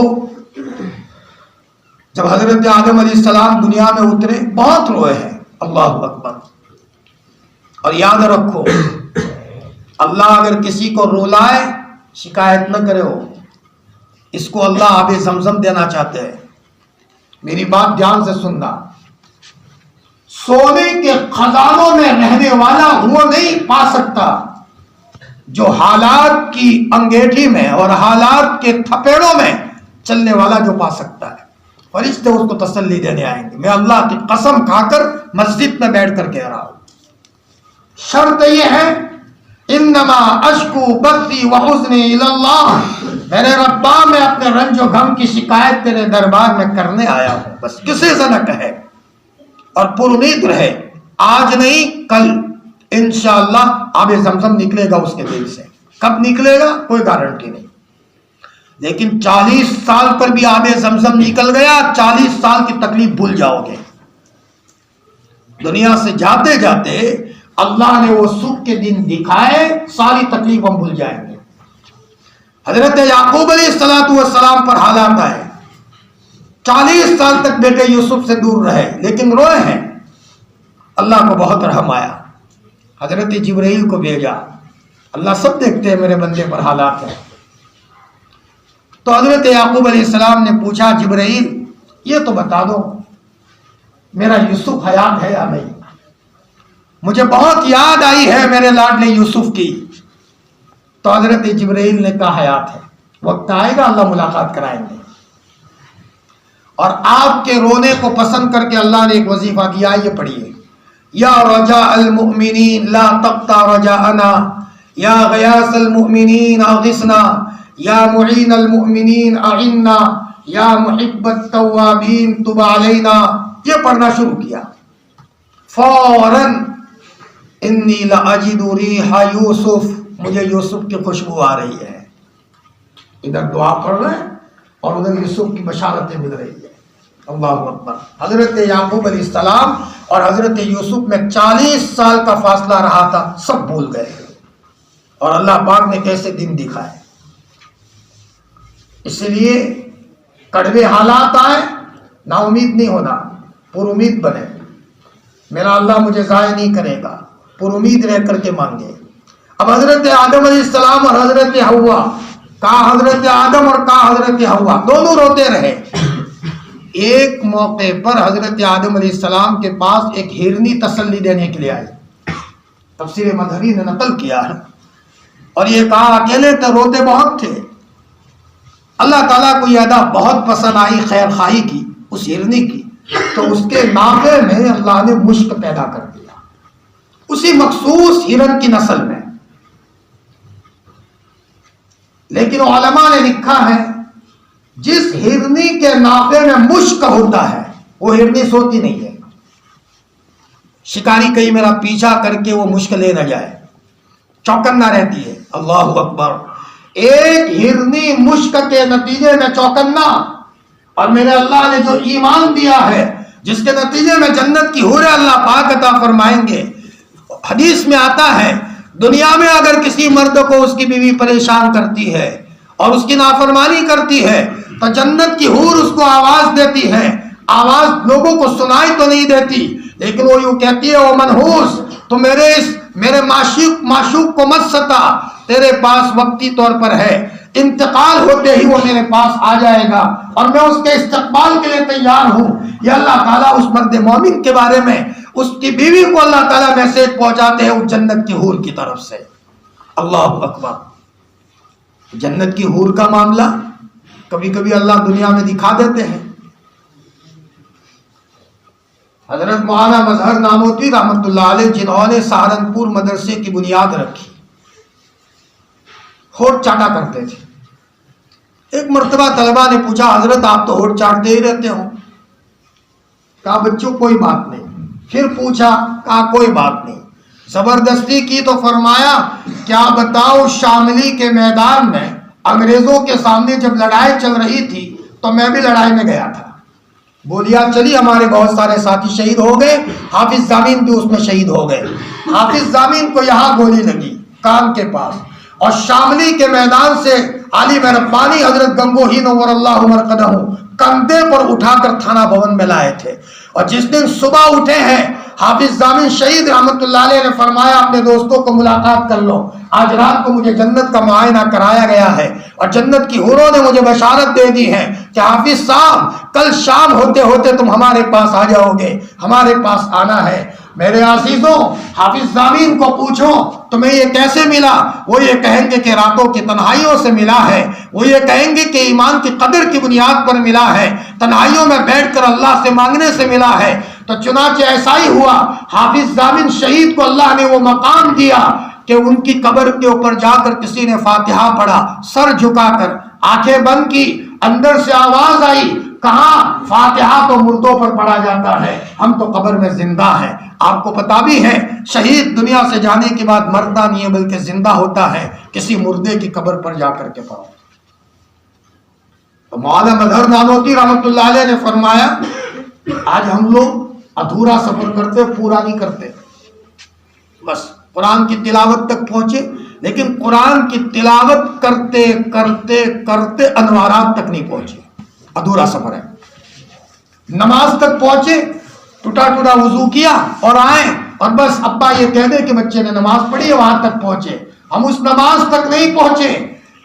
جب حضرت آدم علیہ السلام دنیا میں اترے بہت روئے ہیں، اللہ اکبر۔ اور یاد رکھو، اللہ اگر کسی کو رولائے شکایت نہ کرے ہو، اس کو اللہ آب زمزم دینا چاہتے ہیں۔ میری بات دھیان سے سننا، سونے کے خزانوں میں رہنے والا وہ نہیں پا سکتا جو حالات کی انگیٹھی میں اور حالات کے تھپیڑوں میں چلنے والا جو پا سکتا ہے. فرشتے اس کو تسلی دینے آئیں گے. میں اللہ کی قسم کھا کر مسجد میں بیٹھ کر کہہ رہا ہوں. شرط یہ ہے انما اشکو بثی وحزنی الی اللہ، میرے ربا میں اپنے رنج و غم کی شکایت تیرے دربار میں کرنے آیا ہوں. بس کسی سے نہ کہے اور پر امید رہے، آج نہیں کل انشاءاللہ آب زمزم نکلے گا اس کے دل سے. کب نکلے گا کوئی گارنٹی نہیں، لیکن 40 سال پر بھی آب زمزم نکل گیا، 40 سال کی تکلیف بھول جاؤ گے. دنیا سے جاتے جاتے اللہ نے وہ سکھ کے دن دکھائے، ساری تکلیف ہم بھول جائیں گے. حضرت یعقوب علیہ السلام پر حالات آئے، 40 سال تک بیٹے یوسف سے دور رہے لیکن روئے ہیں. اللہ کو بہت رحم آیا، حضرت جبرائیل کو بھیجا. اللہ سب دیکھتے ہیں میرے بندے پر حالات ہیں. تو حضرت یعقوب علیہ السلام نے پوچھا جبرائیل یہ تو بتا دو میرا یوسف حیات ہے یا نہیں؟ مجھے بہت یاد آئی ہے میرے لاڈلے یوسف کی. تو حضرت جبرائیل نے کہا حیات ہے، وقت آئے گا اللہ ملاقات کرائیں گے. اور آپ کے رونے کو پسند کر کے اللہ نے ایک وظیفہ دیا، یہ پڑھیے: یا رجاء المؤمنین لا تقطع رجاءنا، یا غیاث المؤمنین اغثنا، یا معین المؤمنین اعنا، یا محب التوابین تب علینا. یہ پڑھنا شروع کیا، فوراً انی لاجد ریح یوسف، مجھے یوسف کی خوشبو آ رہی ہے. ادھر دعا پڑھ رہے ہیں اور ادھر یوسف کی بشارتیں مل رہی ہے. اللہ اکبر. حضرت یعقوب علیہ السلام اور حضرت یوسف میں 40 سال کا فاصلہ رہا تھا، سب بھول گئے. اور اللہ پاک نے کیسے دن دکھائے. اس لیے کڑوے حالات آئے نا امید نہیں ہونا، پر امید بنے. میرا اللہ مجھے ضائع نہیں کرے گا، پر امید رہ کر کے مانگے. اب حضرت آدم علیہ السلام اور حضرت حوا، کہا حضرت آدم اور کہا حضرت حوا، دونوں روتے رہے. ایک موقع پر حضرت آدم علیہ السلام کے پاس ایک ہرنی تسلی دینے کے لیے آئی. تفسیر مظہری نے نقل کیا ہے. اور یہ کہا اکیلے تھے، روتے بہت تھے. اللہ تعالیٰ کو یہ ادا بہت پسند آئی خیر خواہی کی اس ہرنی کی، تو اس کے ناقے میں اللہ نے مشک پیدا کر دیا، اسی مخصوص ہرن کی نسل میں. لیکن علماء نے لکھا ہے جس ہرنی کے ناقے میں مشک ہوتا ہے وہ ہرنی سوتی نہیں ہے. شکاری کہیں میرا پیچھا کر کے وہ مشک لے نہ جائے، چوکنا رہتی ہے. اللہ اکبر. ایک ہرنی مشک کے نتیجے میں چوکنا، اور میرے اللہ نے جو ایمان دیا ہے جس کے نتیجے میں جنت کی حوریں اللہ پاک عطا فرمائیں گے. حدیث میں آتا ہے دنیا میں اگر کسی مرد کو اس کی بیوی پریشان کرتی ہے اور اس کی نافرمانی کرتی ہے تو جنت کی حور اس کو آواز دیتی ہے. آواز لوگوں کو سنائی تو نہیں دیتی لیکن وہ یوں کہتی ہے: او منحوس، تو میرے معشوق کو مت ستا، تیرے پاس وقتی طور پر ہے، انتقال ہوتے ہی وہ میرے پاس آ جائے گا اور میں اس کے استقبال کے لیے تیار ہوں. یہ اللہ تعالیٰ اس مرد مومن کے بارے میں اس کی بیوی کو اللہ تعالیٰ میسج پہنچاتے ہیں اس جنت کی حور کی طرف سے. اللہ اکبر. جنت کی حور کا معاملہ کبھی کبھی اللہ دنیا میں دکھا دیتے ہیں. حضرت مولانا مظہر ناموتی رحمۃ اللہ علیہ، جنہوں نے سہارنپور مدرسے کی بنیاد رکھی، ہوٹ چاٹا کرتے تھے. ایک مرتبہ طلبہ نے پوچھا حضرت آپ تو ہوٹ چاٹتے ہی رہتے ہو. کہا بچوں کوئی بات نہیں. پھر پوچھا، کہا کوئی بات نہیں. زبردستی کی تو فرمایا کیا بتاؤ، شاملی کے میدان میں انگریزوں کے سامنے جب لڑائی چل رہی تھی تو میں بھی لڑائی میں گیا تھا. گولیاں چلی، ہمارے بہت سارے ساتھی شہید ہو گئے، حافظ ضامین بھی اس میں شہید ہو گئے. حافظ ضامین کو یہاں گولی لگی کان کے پاس، اور شاملی کے میدان سے عالم ربانی حضرت گنگوہی نور اللہ مرقدہ کندھے پر اٹھا کر تھانہ بھون میں لائے تھے. اور جس دن صبح اٹھے ہیں حافظ ضامن شہید رحمت اللہ علیہ نے فرمایا اپنے دوستوں کو ملاقات کر لو، آج رات کو مجھے جنت کا معائنہ کرایا گیا ہے اور جنت کی حوروں نے مجھے بشارت دے دی ہے کہ حافظ صاحب کل شام ہوتے ہوتے تم ہمارے پاس آ جاؤ گے، ہمارے پاس آنا ہے. میرے عزیزوں، حافظ ضامین کو پوچھو تمہیں یہ کیسے ملا، وہ یہ کہیں گے کہ راتوں کی تنہائیوں سے ملا ہے، وہ یہ کہیں گے کہ ایمان کی قدر کی بنیاد پر ملا ہے، تنہائیوں میں بیٹھ کر اللہ سے مانگنے سے ملا ہے۔ تو چنانچہ ایسا ہی ہوا، حافظ ضامن شہید کو اللہ نے وہ مقام دیا کہ ان کی قبر کے اوپر جا کر کسی نے فاتحہ پڑھا، سر جھکا کر آنکھیں بند کی، اندر سے آواز آئی، کہاں فاتحہ تو مردوں پر پڑھا جاتا ہے، ہم تو قبر میں زندہ ہیں۔ آپ کو پتا بھی ہے شہید دنیا سے جانے کے بعد مرتا نہیں ہے بلکہ زندہ ہوتا ہے، کسی مردے کی قبر پر جا کر کے پڑھو۔ تو مولانا مظہر نانوتوی رحمۃ اللہ علیہ نے فرمایا آج ہم لوگ ادھورا سفر کرتے، پورا نہیں کرتے، بس قرآن کی تلاوت تک پہنچے، لیکن قرآن کی تلاوت کرتے کرتے کرتے انوارات تک نہیں پہنچے، ادھورا سفر ہے۔ نماز تک پہنچے، ٹوٹا ٹوٹا وضو کیا اور آئے، اور بس ابا یہ کہہ دے کہ بچے نے نماز پڑھی ہے، وہاں تک پہنچے۔ ہم اس نماز تک نہیں پہنچے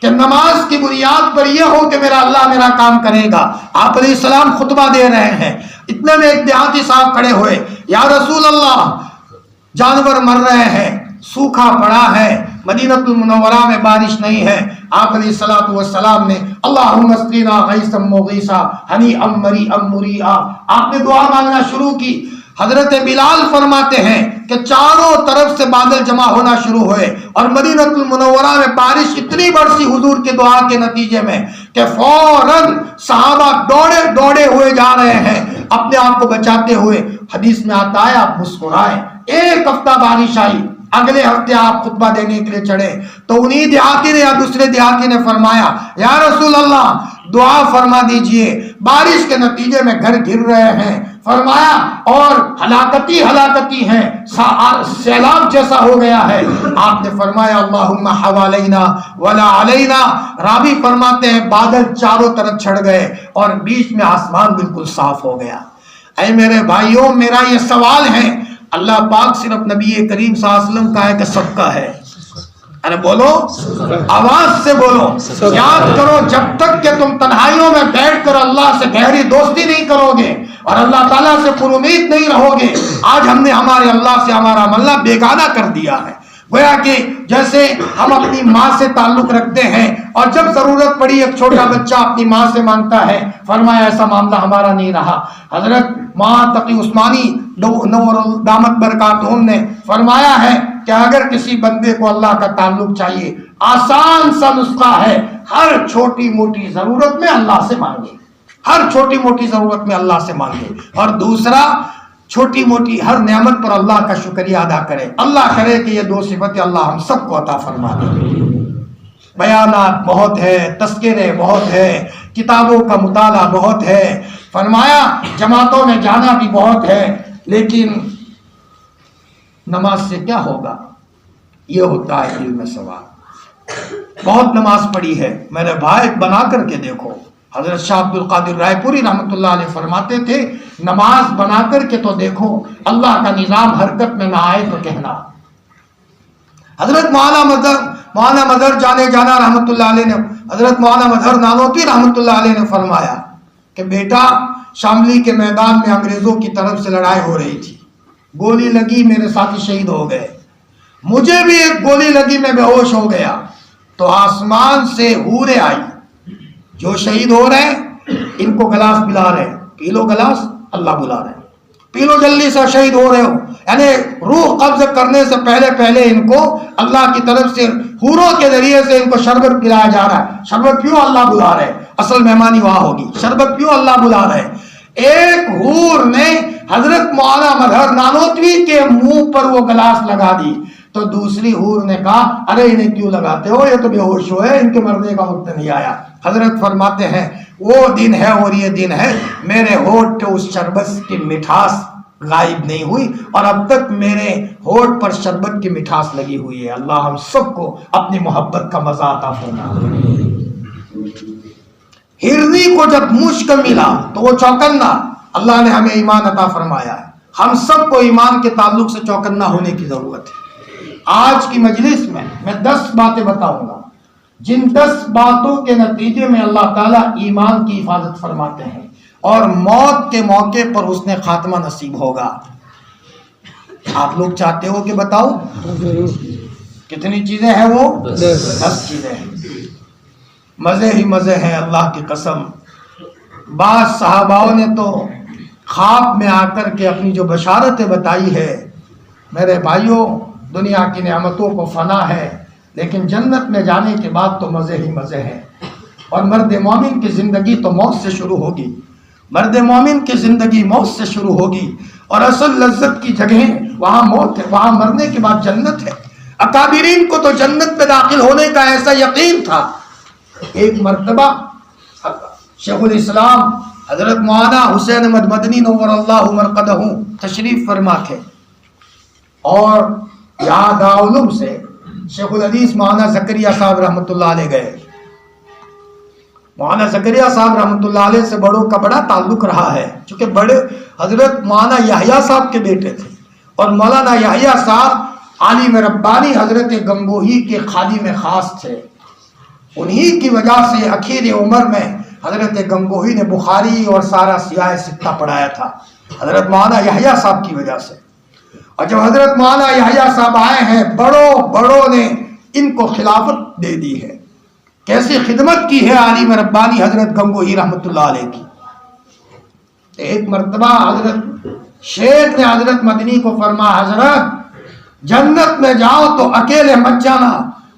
کہ نماز کی بنیاد پر یہ ہو کہ میرا اللہ میرا کام کرے گا۔ آپ علیہ السلام خطبہ دے رہے ہیں، اتنے میں ایک دیہاتی صاحب کھڑے ہوئے، یا رسول اللہ جانور مر رہے ہیں، سوکھا پڑا ہے، مدینہ المنورہ میں بارش نہیں ہے۔ آپ علیہ الصلوۃ والسلام نے اللہم اسقنا غیثا مغیثا ہنیئا مریئا مریئا، آپ نے دعا مانگنا شروع کی۔ حضرت بلال فرماتے ہیں کہ چاروں طرف سے بادل جمع ہونا شروع ہوئے اور مدینہ المنورہ میں بارش اتنی برسی حضور کے دعا کے نتیجے میں کہ فوراً صحابہ دوڑے دوڑے ہوئے جا رہے ہیں اپنے آپ کو بچاتے ہوئے۔ حدیث میں آتا ہے آپ مسکرائے، ایک ہفتہ بارش آئی، اگلے ہفتے آپ خطبہ دینے کے لیے چڑھے تو انہی دیہاتی نے یا دوسرے دیہاتی نے فرمایا یا رسول اللہ دعا فرما دیجئے، بارش کے نتیجے میں گھر گر رہے ہیں، فرمایا اور ہلاکتی ہیں، سیلاب جیسا ہو گیا ہے۔ آپ نے فرمایا اللہم حوالینا ولا علینا۔ راوی فرماتے ہیں بادل چاروں طرف چھڑ گئے اور بیچ میں آسمان بالکل صاف ہو گیا۔ اے میرے بھائیوں، میرا یہ سوال ہے، اللہ پاک صرف نبی کریم صلی اللہ علیہ وسلم کا ہے کہ سب کا ہے؟ ارے بولو، آواز سے بولو۔ یاد کرو جب تک کہ تم تنہائیوں میں بیٹھ کر اللہ سے گہری دوستی نہیں کرو گے اور اللہ تعالیٰ سے پر امید نہیں رہو گے، آج ہم نے ہمارے اللہ سے ہمارا معاملہ بیگانہ کر دیا ہے۔ گویا کہ جیسے ہم اپنی ماں سے تعلق رکھتے ہیں اور جب ضرورت پڑی ایک چھوٹا بچہ اپنی ماں سے مانگتا ہے، فرمایا ایسا معاملہ ہمارا نہیں رہا۔ حضرت ماں تقی عثمانی نور دامت برکاتہم نے فرمایا ہے کہ اگر کسی بندے کو اللہ کا تعلق چاہیے، آسان سا نسخہ ہے، ہر چھوٹی موٹی ضرورت میں اللہ سے مانگے، ہر چھوٹی موٹی ضرورت میں اللہ سے مانگے، اور دوسرا چھوٹی موٹی ہر نعمت پر اللہ کا شکریہ ادا کرے۔ اللہ کرے کہ یہ دو صفتیں اللہ ہم سب کو عطا فرما دے۔ بیانات بہت ہے، تذکرے بہت ہے، کتابوں کا مطالعہ بہت ہے، فرمایا جماعتوں میں جانا بھی بہت ہے، لیکن نماز سے کیا ہوگا؟ یہ ہوتا ہے دل میں سوال۔ بہت نماز پڑھی ہے میرے بھائی، بنا کر کے دیکھو۔ حضرت شاہ عبد القادر رائے پوری رحمۃ اللہ علیہ فرماتے تھے نماز بنا کر کے تو دیکھو، اللہ کا نظام حرکت میں نہ آئے تو کہنا۔ حضرت مولانا مظہر جانے جانا رحمۃ اللہ علیہ نے، حضرت مولانا مظہر نانوتوی رحمۃ اللہ علیہ نے فرمایا کہ بیٹا شاملی کے میدان میں انگریزوں کی طرف سے لڑائی ہو رہی تھی، گولی لگی، میرے ساتھی شہید ہو گئے، مجھے بھی ایک گولی لگی، میں بے ہوش ہو گیا، تو آسمان سے حوریں آئی، جو شہید ہو رہے ہیں ان کو گلاس پلا رہے ہیں، پی لو گلاس، اللہ بلا رہے ہیں، پی لو جلدی سے، شہید ہو رہے ہو۔ یعنی روح قبض کرنے سے پہلے ان کو اللہ کی طرف سے حوروں کے ذریعے سے ان کو شربت پلایا جا رہا ہے۔ شربت پیو، اللہ بلا رہے ہیں، اصل مہمانی وہاں ہوگی، شربت پیو، اللہ بلا رہے ہیں۔ ایک حور نے حضرت مولانا مظہر نانوتوی کے منہ پر وہ گلاس لگا دی، تو دوسری حور نے کہا ارے انہیں کیوں لگاتے ہو، یہ تو بے ہوش ہوئے، ان کے مرنے کا وقت نہیں آیا۔ حضرت فرماتے ہیں وہ دن ہے اور یہ دن ہے، میرے ہونٹ پہ اس شربت کی مٹھاس غائب نہیں ہوئی اور اب تک میرے ہونٹ پر شربت کی مٹھاس لگی ہوئی ہے۔ اللہ ہم سب کو اپنی محبت کا مزہ عطا فرمائے۔ ہرنی کو جب مشک ملا تو وہ چوکنا، اللہ نے ہمیں ایمان عطا فرمایا ہے، ہم سب کو ایمان کے تعلق سے چوکنا ہونے کی ضرورت ہے۔ آج کی مجلس میں 10 باتیں بتاؤں گا جن 10 باتوں کے نتیجے میں اللہ تعالیٰ ایمان کی حفاظت فرماتے ہیں اور موت کے موقع پر حسن خاتمہ نصیب ہوگا۔ آپ لوگ چاہتے ہو کہ بتاؤ کتنی چیزیں ہیں وہ؟ 10 چیزیں ہیں. مزے ہی مزے ہیں اللہ کی قسم. بعض صحاباؤں نے تو خواب میں آ کر کے اپنی جو بشارتیں بتائی ہے، میرے بھائیوں دنیا کی نعمتوں کو فنا ہے، لیکن جنت میں جانے کے بعد تو مزے ہی مزے ہیں. اور مرد مومن کی زندگی تو موت سے شروع ہوگی، مرد مومن کی زندگی موت سے شروع ہوگی، اور اصل لذت کی جگہ وہاں موت ہے، وہاں مرنے کے بعد جنت ہے. اکابرین کو تو جنت میں داخل ہونے کا ایسا یقین تھا. ایک مرتبہ شیخ الاسلام حضرت مولانا حسین احمد مدنی نور اللہ مرقدہ تشریف فرما تھے، اور یہاں دارالعلوم سے شیخ الحدیث مولانا زکریا صاحب رحمۃ اللہ علیہ گئے. مولانا زکریا صاحب رحمۃ اللہ علیہ سے بڑوں کا بڑا تعلق رہا ہے، چونکہ بڑے حضرت مولانا یحییٰ صاحب کے بیٹے تھے، اور مولانا یحییٰ صاحب عالم ربانی حضرت گنگوہی کے خادم خاص تھے. انہی کی وجہ سے اخیر عمر میں حضرت گنگوہی نے بخاری اور سارا سیاہ ستہ پڑھایا تھا، حضرت مولانا یحییٰ صاحب کی وجہ سے. اور جب حضرت مولانا یحییٰ صاحب آئے ہیں، بڑوں نے ان کو خلافت دے دی ہے. کیسی خدمت کی ہے عالم ربانی حضرت گنگوہی رحمۃ اللہ علیہ کی. ایک مرتبہ حضرت شیخ نے حضرت مدنی کو فرمایا، حضرت جنت میں جاؤ تو اکیلے مت جانا،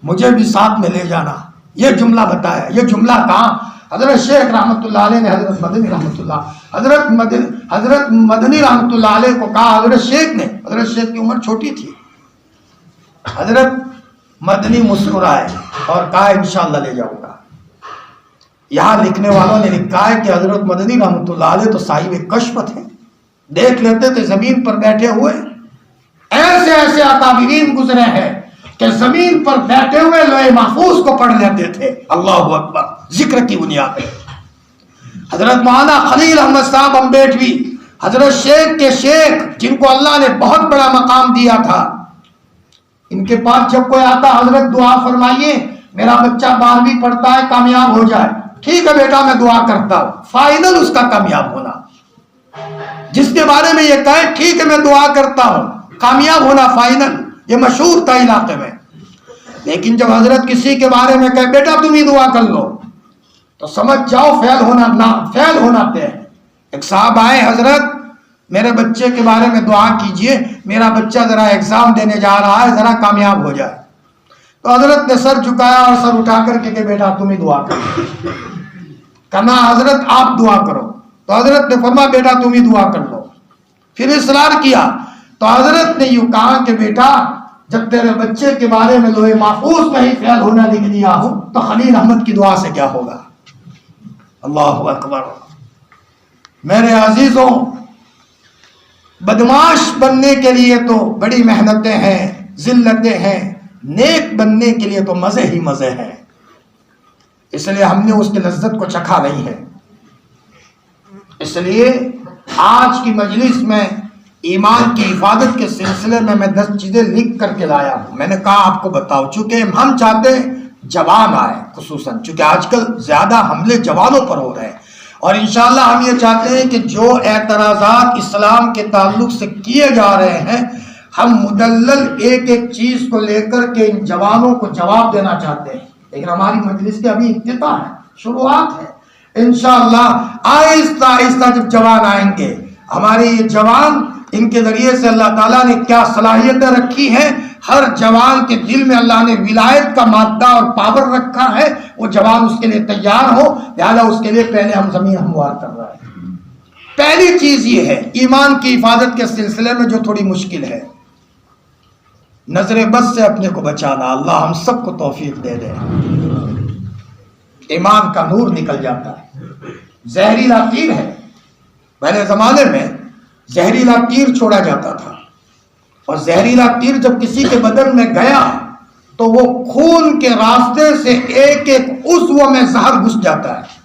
مجھے بھی ساتھ میں لے جانا. یہ جملہ بتایا. یہ جملہ کہاں؟ حضرت شیخ رحمۃ اللہ علیہ نے حضرت مدنی رحمۃ اللہ حضرت مدنی رحمۃ اللہ علیہ کو کہا. حضرت شیخ کی عمر چھوٹی تھی. حضرت مدنی مسکرائے اور کہا انشاءاللہ لے جاؤں گا. یہاں لکھنے والوں نے لکھا ہے کہ حضرت مدنی رحمۃ اللہ علیہ تو صاحب کشف تھے، دیکھ لیتے تھے زمین پر بیٹھے ہوئے ایسے اکابرین گزرے ہیں کہ زمین پر بیٹھے ہوئے لوح محفوظ کو پڑھ لیتے تھے. اللہ اکبر. ذکر کی بنیاد پہ حضرت مولانا خلیل احمد صاحب امبیٹوی، حضرت شیخ کے شیخ جن کو اللہ نے بہت بڑا مقام دیا تھا، ان کے پاس جب کوئی آتا، حضرت دعا فرمائیے میرا بچہ 12ویں پڑھتا ہے کامیاب ہو جائے. ٹھیک ہے بیٹا میں دعا کرتا ہوں. فائنل اس کا کامیاب ہونا. جس کے بارے میں یہ کہے ٹھیک ہے میں دعا کرتا ہوں، کامیاب ہونا فائنل. یہ مشہور تھا علاقے میں. لیکن جب حضرت کسی کے بارے میں کہے بیٹا تم ہی دعا کر لو، تو سمجھ جاؤ فیل ہونا طے. ایک صاحب آئے، حضرت میرے بچے کے بارے میں دعا کیجئے، میرا بچہ ذرا ایگزام دینے جا رہا ہے، ذرا کامیاب ہو جائے. تو حضرت نے سر جھکایا اور سر اٹھا کر کے کہ بیٹا تم ہی دعا کرو. کہنا حضرت آپ دعا کرو. تو حضرت نے فرمایا بیٹا تم ہی دعا کر لو. پھر اصرار کیا تو حضرت نے یوں کہا کہ بیٹا جب تیرے بچے کے بارے میں لوح محفوظ میں ہی فیل ہونا لکھ دیا ہوں تو خلیل احمد کی دعا سے کیا ہوگا. اللہ اکبر. میرے عزیزوں، بدمعاش بننے کے لیے تو بڑی محنتیں ہیں، ذلتیں ہیں، نیک بننے کے لیے تو مزے ہی مزے ہیں. اس لیے ہم نے اس کی لذت کو چکھا نہیں ہے. اس لیے آج کی مجلس میں ایمان کی حفاظت کے سلسلے میں 10 چیزیں لکھ کر کے لایا ہوں. میں نے کہا آپ کو بتاؤ، چونکہ ہم چاہتے ہیں جوان آئے، خصوصاً چونکہ آج کل زیادہ حملے جوانوں پر ہو رہے ہیں، اور انشاءاللہ ہم یہ چاہتے ہیں کہ جو اعتراضات اسلام کے تعلق سے کیے جا رہے ہیں، ہم مدلل ایک ایک چیز کو لے کر کے ان جوانوں کو جواب دینا چاہتے ہیں. لیکن ہماری مجلس کے ابھی افتتاح ہے، شروعات ہے. انشاءاللہ آہستہ آہستہ جب جوان آئیں گے، ہمارے یہ جوان، ان کے ذریعے سے اللہ تعالیٰ نے کیا صلاحیتیں رکھی ہیں، ہر جوان کے دل میں اللہ نے ولایت کا مادہ اور پاور رکھا ہے. وہ جوان اس کے لیے تیار ہو، لہذا اس کے لیے پہلے ہم زمین ہموار کر رہے ہیں. پہلی چیز یہ ہے ایمان کی حفاظت کے سلسلے میں جو تھوڑی مشکل ہے، نظر بد سے اپنے کو بچانا. اللہ ہم سب کو توفیق دے دے. ایمان کا نور نکل جاتا ہے. زہریلا تیر ہے، پہلے زمانے میں زہریلا تیر چھوڑا جاتا تھا، اور زہریلا تیر جب کسی کے بدن میں گیا تو وہ خون کے راستے سے ایک ایک عضو میں زہر گھس جاتا ہے.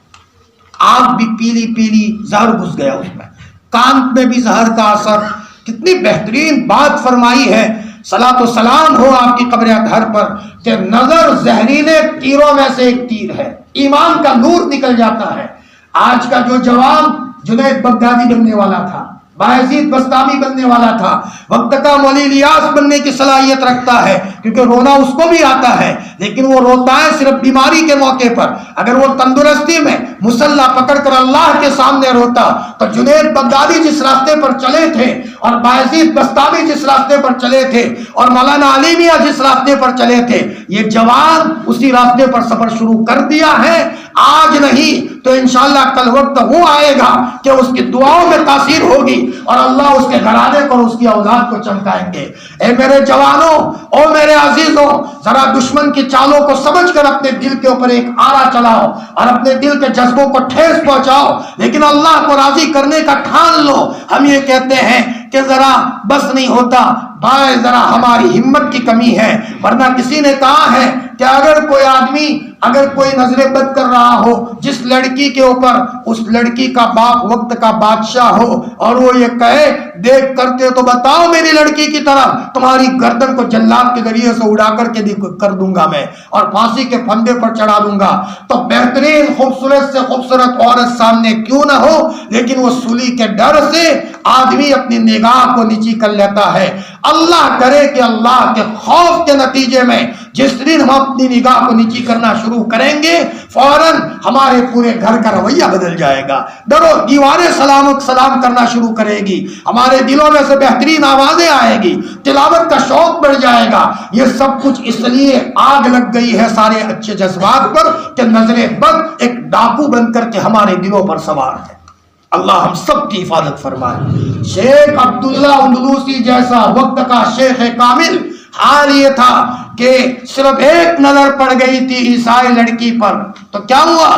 آنکھ بھی پیلی پیلی، زہر گھس گیا اس میں، کان میں بھی زہر کا اثر. کتنی بہترین بات فرمائی ہے، صلاۃ و سلام ہو آپ کی قبر اطہر پر، کہ نظر زہریلے تیروں میں سے ایک تیر ہے. ایمان کا نور نکل جاتا ہے. آج کا جو جوان جنید بغدادی بننے والا تھا، بايزيد بستامی بننے والا تھا، وقت کا مولی الیاس بننے کی صلاحیت رکھتا ہے، کیونکہ رونا اس کو بھی آتا ہے، لیکن وہ روتا ہے صرف بیماری کے موقع پر۔ اگر وہ تندرستی میں مسلح پکڑ کر اللہ کے سامنے روتا تو جنید بغدادی جس راستے پر چلے تھے اور بايزيد بستامی جس راستے پر چلے تھے اور مولانا علی میاں جس راستے پر چلے تھے، یہ جوان اسی راستے پر سفر شروع کر دیا ہے۔ آج نہیں تو انشاءاللہ کل وقت وہ آئے گا کہ اس کی دعاؤں میں تاثیر ہوگی اور اللہ اس کے گھرانے کو اور اس کی اولاد کو چمکائیں گے۔ اے میرے جوانوں، او میرے عزیزوں، ذرا دشمن کی چالوں کو سمجھ کر اپنے دل کے اوپر ایک آرا چلاؤ اور اپنے دل کے جذبوں کو ٹھیس پہنچاؤ، لیکن اللہ کو راضی کرنے کا ٹھان لو۔ ہم یہ کہتے ہیں کہ ذرا بس نہیں ہوتا، بھائی ذرا ہماری ہمت کی کمی ہے، ورنہ کسی نے کہا ہے کہ اگر کوئی آدمی کوئی نظر بد کر رہا ہو جس لڑکی کے اوپر، اس لڑکی کا باپ وقت کا بادشاہ ہو اور وہ یہ کہے دیکھ کرتے تو بتاؤ میری لڑکی کی طرف، تمہاری گردن کو جلاد کے ذریعے سے اڑا کر دوں گا میں اور پھانسی کے پھندے پر چڑھا دوں گا، تو بہترین خوبصورت سے خوبصورت عورت سامنے کیوں نہ ہو، لیکن وہ سولی کے ڈر سے آدمی اپنی نگاہ کو نیچی کر لیتا ہے۔ اللہ کرے کہ اللہ کے خوف کے نتیجے میں جس دن ہم اپنی نگاہ کو نیچی کرنا شروع کریں گے، فوراً ہمارے پورے گھر کا رویہ بدل جائے گا، درو دیواریں سلام کرنا شروع کرے گی، ہمارے دلوں میں سے بہترین آوازیں آئے گی، تلاوت کا شوق بڑھ جائے گا۔ یہ سب کچھ اس لیے آگ لگ گئی ہے سارے اچھے جذبات پر کہ نظر بد ایک ڈاکو بن کر کے ہمارے دلوں پر سوار ہے۔ اللہ ہم سب کی حفاظت فرمائے۔ شیخ عبداللہ اندلوسی جیسا وقت کا شیخ کامل، حال یہ تھا کہ صرف ایک نظر پڑ گئی تھی عیسائی لڑکی پر، تو کیا ہوا؟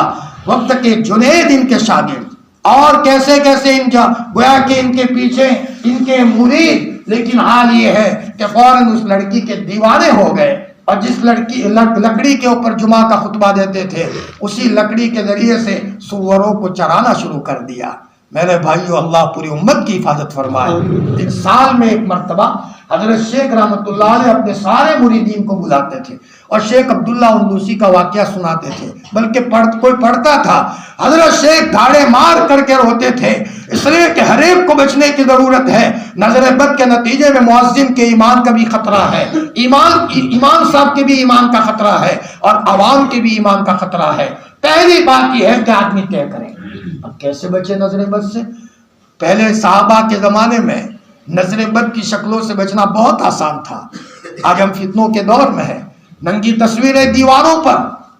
وقت کے جنید ان کے شاگرد اور کیسے کیسے گویا کہ ان کے پیچھے ان کے مرید، لیکن حال یہ ہے کہ فوراً اس لڑکی کے دیوانے ہو گئے اور جس لکڑی کے اوپر جمعہ کا خطبہ دیتے تھے اسی لکڑی کے ذریعے سے سوروں کو چرانا شروع کر دیا۔ میرے بھائیو، اللہ پوری امت کی حفاظت فرمائے۔ ایک سال میں ایک مرتبہ حضرت شیخ رحمۃ اللہ علیہ اپنے سارے مریدین کو بلاتے تھے اور شیخ عبداللہ اندلوسی کا واقعہ سناتے تھے، بلکہ کوئی پڑھتا تھا، حضرت شیخ دھاڑے مار کر کے روتے تھے، اس لیے کہ ہر ایک کو بچنے کی ضرورت ہے۔ نظر بد کے نتیجے میں مؤذن کے ایمان کا بھی خطرہ ہے، امام صاحب کے بھی ایمان کا خطرہ ہے اور عوام کے بھی ایمان کا خطرہ ہے۔ پہلی بات یہ ہے کہ آدمی طے کرے اب کیسے بچے نظر بد سے۔ پہلے صحابہ کے زمانے میں نظر بد کی شکلوں سے بچنا بہت آسان تھا، آج ہم فتنوں کے دور میں ہیں۔ ننگی تصویریں دیواروں پر،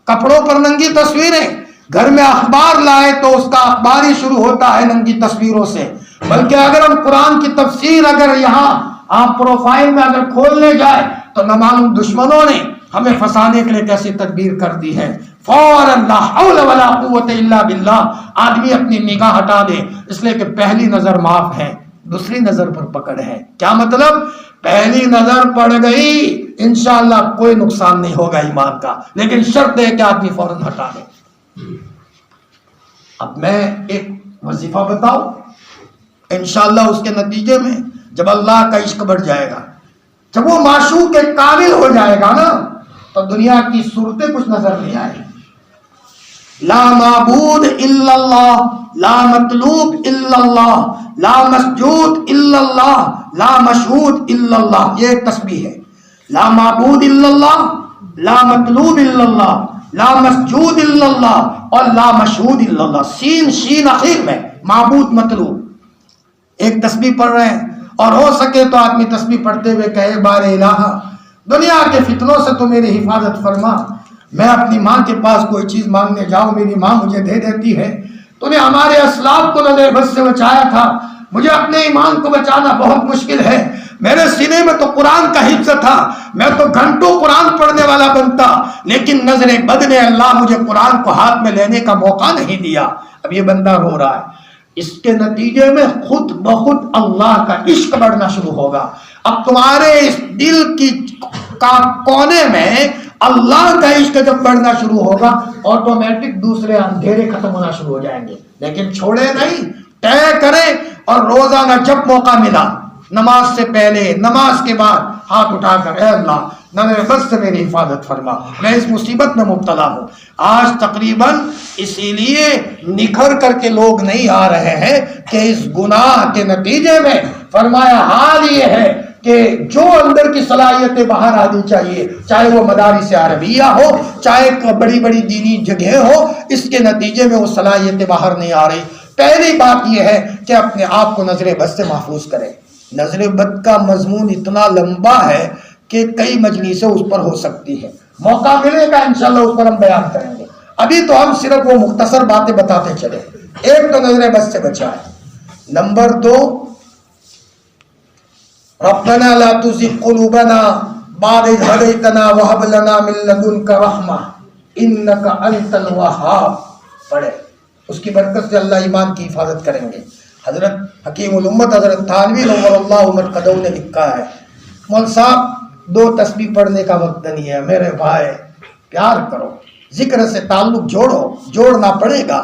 کپڑوں پر ننگی تصویریں، گھر میں اخبار لائے تو اس کا اخبار ہی شروع ہوتا ہے ننگی تصویروں سے۔ بلکہ اگر ہم قرآن کی تفسیر اگر یہاں آپ پروفائل میں اگر کھولنے جائے تو نہ معلوم دشمنوں نے ہمیں پھنسانے کے لیے کیسی تدبیر کر دی ہے۔ فوراً لا حول ولا قوت الا باللہ آدمی اپنی نگاہ ہٹا دے، اس لیے کہ پہلی نظر معاف ہے، دوسری نظر پر پکڑ ہے۔ کیا مطلب؟ پہلی نظر پڑ گئی انشاءاللہ کوئی نقصان نہیں ہوگا ایمان کا، لیکن شرط ہے کہ آدمی فوراً ہٹا دے۔ اب میں ایک وظیفہ بتاؤں، انشاءاللہ اس کے نتیجے میں جب اللہ کا عشق بڑھ جائے گا، جب وہ معشوق کے کامل ہو جائے گا نا، تو دنیا کی صورتیں کچھ نظر نہیں آئیں۔ لا معبود الا اللہ، لا مطلوب الا اللہ، لا مسجود الا اللہ، لا مشہود الا اللہ، یہ ایک تسبیح ہے۔ لا معبود الا اللہ، لا مطلوب الا اللہ، لا مسجود الا اللہ اور لا مشہود الا اللہ، سین شین اخیر میں، معبود مطلوب۔ ایک تسبیح پڑھ رہے ہیں اور ہو سکے تو آدمی تسبیح پڑھتے ہوئے کہے بار الہ دنیا کے فتنوں سے تو میری حفاظت فرما، میں اپنی ماں کے پاس کوئی چیز مانگنے جاؤں میری ماں مجھے دے دیتی ہے، تو نے ہمارے اسلاف کو نظر بد سے بچایا تھا، مجھے اپنے ایمان کو بچانا بہت مشکل ہے، میرے سینے میں تو قرآن کا حفظ تھا، میں تو گھنٹوں قرآن پڑھنے والا بنتا، لیکن نظر بد نے اللہ مجھے قرآن کو ہاتھ میں لینے کا موقع نہیں دیا۔ اب یہ بندہ رو رہا ہے، اس کے نتیجے میں خود بخود اللہ کا عشق بڑھنا شروع ہوگا۔ اب تمہارے اس دل کی کونے میں اللہ کا عشق جب بڑھنا شروع ہوگا آٹومیٹک دوسرے اندھیرے ختم ہونا شروع ہو جائیں گے، لیکن چھوڑے نہیں، طے کریں اور روزانہ جب موقع ملا نماز سے پہلے نماز کے بعد ہاتھ اٹھا کر اے اللہ نظر بد سے میری حفاظت فرما، میں اس مصیبت میں مبتلا ہوں۔ آج تقریباً اسی لیے نکھر کر کے لوگ نہیں آ رہے ہیں کہ اس گناہ کے نتیجے میں فرمایا حال یہ ہے کہ جو اندر کی صلاحیتیں باہر آنی چاہیے، چاہے وہ مدارس عربیہ ہو، چاہے بڑی بڑی دینی جگہ ہو، اس کے نتیجے میں وہ صلاحیتیں باہر نہیں آ رہی۔ پہلی بات یہ ہے کہ اپنے آپ کو نظر بد سے محفوظ کریں۔ نظر بد کا مضمون اتنا لمبا ہے کہ کئی مجلسیں اس پر ہو سکتی ہے، موقع ملے گا انشاءاللہ اس پر ہم بیان کریں گے۔ ابھی تو ہم صرف وہ مختصر باتیں بتاتے چلے۔ ایک تو نظر بد سے بچائے۔ نمبر 2، ربنا لا تزغ قلوبنا بعد إذ هديتنا وهب لنا من لدنك رحمة إنك أنت الوهاب پڑھے، اس کی برکت سے اللہ ایمان کی حفاظت کریں گے۔ حضرت حکیم الامت حضرت تھانوی نور اللہ مرقدہ نے لکھا ہے، مول صاحب 2 تسبیح پڑھنے کا وقت نہیں ہے، میرے بھائی پیار کرو، ذکر سے تعلق جوڑو، جوڑنا پڑے گا،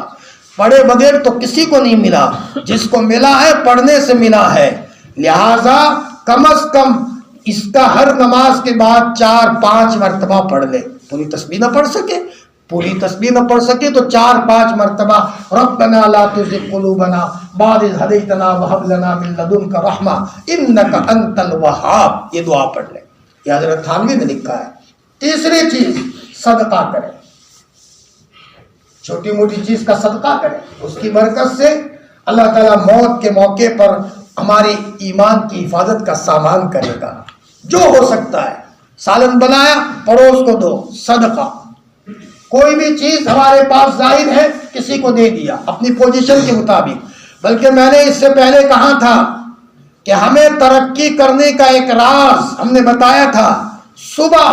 پڑھے بغیر تو کسی کو نہیں ملا، جس کو ملا ہے پڑھنے سے ملا ہے، لہذا کم از کم اس کا ہر نماز کے بعد 4-5 مرتبہ پڑھ لے۔ پوری تسبیح نہ پڑھ سکے تو 4-5 مرتبہ ربنا لا تزغ قلوبنا بعد إذ هديتنا وهب لنا من لدنك رحمة إنك أنت الوهاب، یہ دعا پڑھ لے۔ یہ حضرت تھانوی نے لکھا ہے۔ تیسری چیز، صدقہ کرے، چھوٹی موٹی چیز کا صدقہ کرے، اس کی برکت سے اللہ تعالیٰ موت کے موقع پر ہماری ایمان کی حفاظت کا سامان کرے گا۔ جو ہو سکتا ہے، سالن بنایا پڑوس کو دو، صدقہ۔ کوئی بھی چیز ہمارے پاس ظاہر ہے کسی کو دے دیا اپنی پوزیشن کے مطابق۔ بلکہ میں نے اس سے پہلے کہا تھا کہ ہمیں ترقی کرنے کا ایک راز ہم نے بتایا تھا، صبح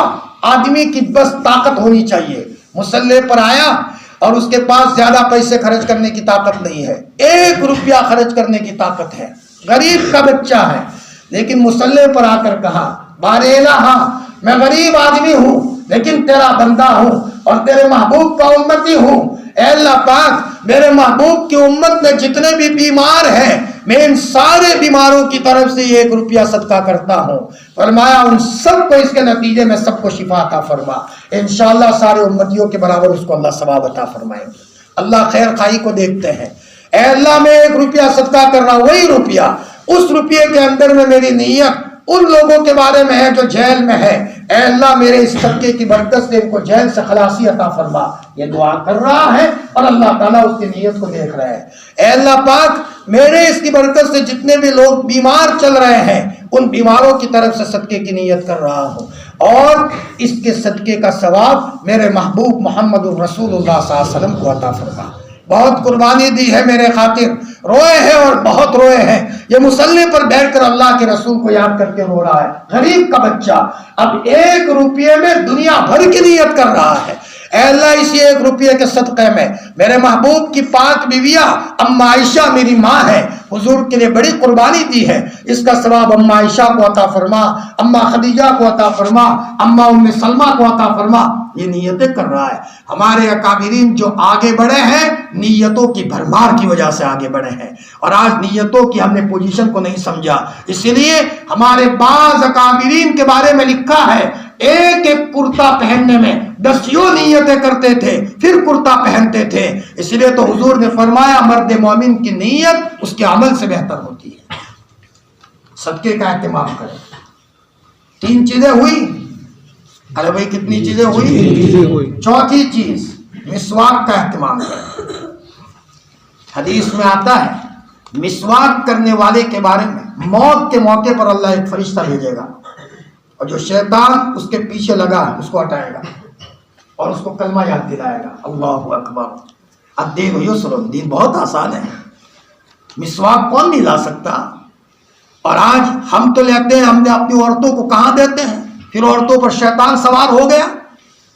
آدمی کی بس طاقت ہونی چاہیے، مصلی پر آیا اور اس کے پاس زیادہ پیسے خرچ کرنے کی طاقت نہیں ہے، 1 روپیہ خرچ کرنے کی طاقت ہے، غریب کا بچہ ہے، لیکن مصلی پر آ کر کہا بارے الہ میں غریب آدمی ہوں لیکن تیرا بندہ ہوں اور تیرے محبوب کا امتی ہوں، اے اللہ پاک میرے محبوب کی امت میں جتنے بھی بیمار ہیں میں ان سارے بیماروں کی طرف سے 1 روپیہ صدقہ کرتا ہوں۔ فرمایا ان سب کو اس کے نتیجے میں سب کو شفا عطا فرما، انشاءاللہ سارے امتیوں کے برابر اس کو اللہ ثواب عطا فرمائے۔ اللہ خیر خواہی کو دیکھتے ہیں، اے اللہ میں 1 روپیہ صدقہ کر رہا ہوں، وہی روپیہ اس روپیے کے اندر میں میری نیت ان لوگوں کے بارے میں ہے جو جیل میں ہے، اے اللہ میرے اس صدقے کی برکت سے ان کو جیل سے خلاصی عطا فرما۔ یہ دعا کر رہا ہے اور اللہ تعالیٰ اس کی نیت کو دیکھ رہا ہے۔ اے اللہ پاک میرے اس کی برکت سے جتنے بھی لوگ بیمار چل رہے ہیں ان بیماروں کی طرف سے صدقے کی نیت کر رہا ہوں، اور اس کے صدقے کا ثواب میرے محبوب محمد الرسول اللہ صلی اللہ علیہ وسلم کو عطا فرما۔ بہت قربانی دی ہے میرے خاطر، روئے ہیں اور بہت روئے ہیں، یہ مصلی پر بیٹھ کر اللہ کے رسول کو یاد کر کے رو رہا ہے، غریب کا بچہ اب 1 روپیے میں دنیا بھر کی نیت کر رہا ہے۔ اے اللہ اسی 1 روپیے کے صدقے میں میرے محبوب کی پاک بیویاں اما عائشہ میری ماں ہے، حضور کے لیے بڑی قربانی دی ہے، اس کا ثواب اما عائشہ کو عطا فرما، اما خدیجہ کو عطا فرما، اما ام سلمہ کو عطا فرما۔ یہ نیتیں کر رہا ہے۔ ہمارے اکابرین جو آگے بڑھے ہیں نیتوں کی بھرمار کی وجہ سے آگے بڑھے ہیں، اور آج نیتوں کی ہم نے پوزیشن کو نہیں سمجھا، اسی لیے ہمارے بعض اکابرین کے بارے میں لکھا ہے ایک کرتا پہننے میں 10 نیتیں کرتے تھے پھر کرتا پہنتے تھے، اس لیے تو حضور نے فرمایا مرد مومن کی نیت اس کے عمل سے بہتر ہوتی ہے۔ صدقے کا اہتمام کریں۔ 3 چیزیں ہوئی، ارے بھائی کتنی چیزیں ہوئی؟ 4تھی چیز مسواک کا اہتمام کریں۔ حدیث میں آتا ہے مسواک کرنے والے کے بارے میں موت کے موقع پر اللہ ایک فرشتہ بھیجے گا، اور جو شیطان اس کے پیچھے لگا اس کو ہٹائے گا اور اس کو کلمہ یاد دلائے گا، اللہ اکبر، الدین یسر، دین بہت آسان ہے، مسواک کون نہیں لا سکتا؟ اور آج ہم تو لیتے ہیں، ہم نے اپنی عورتوں کو کہاں دیتے ہیں، پھر عورتوں پر شیطان سوار ہو گیا۔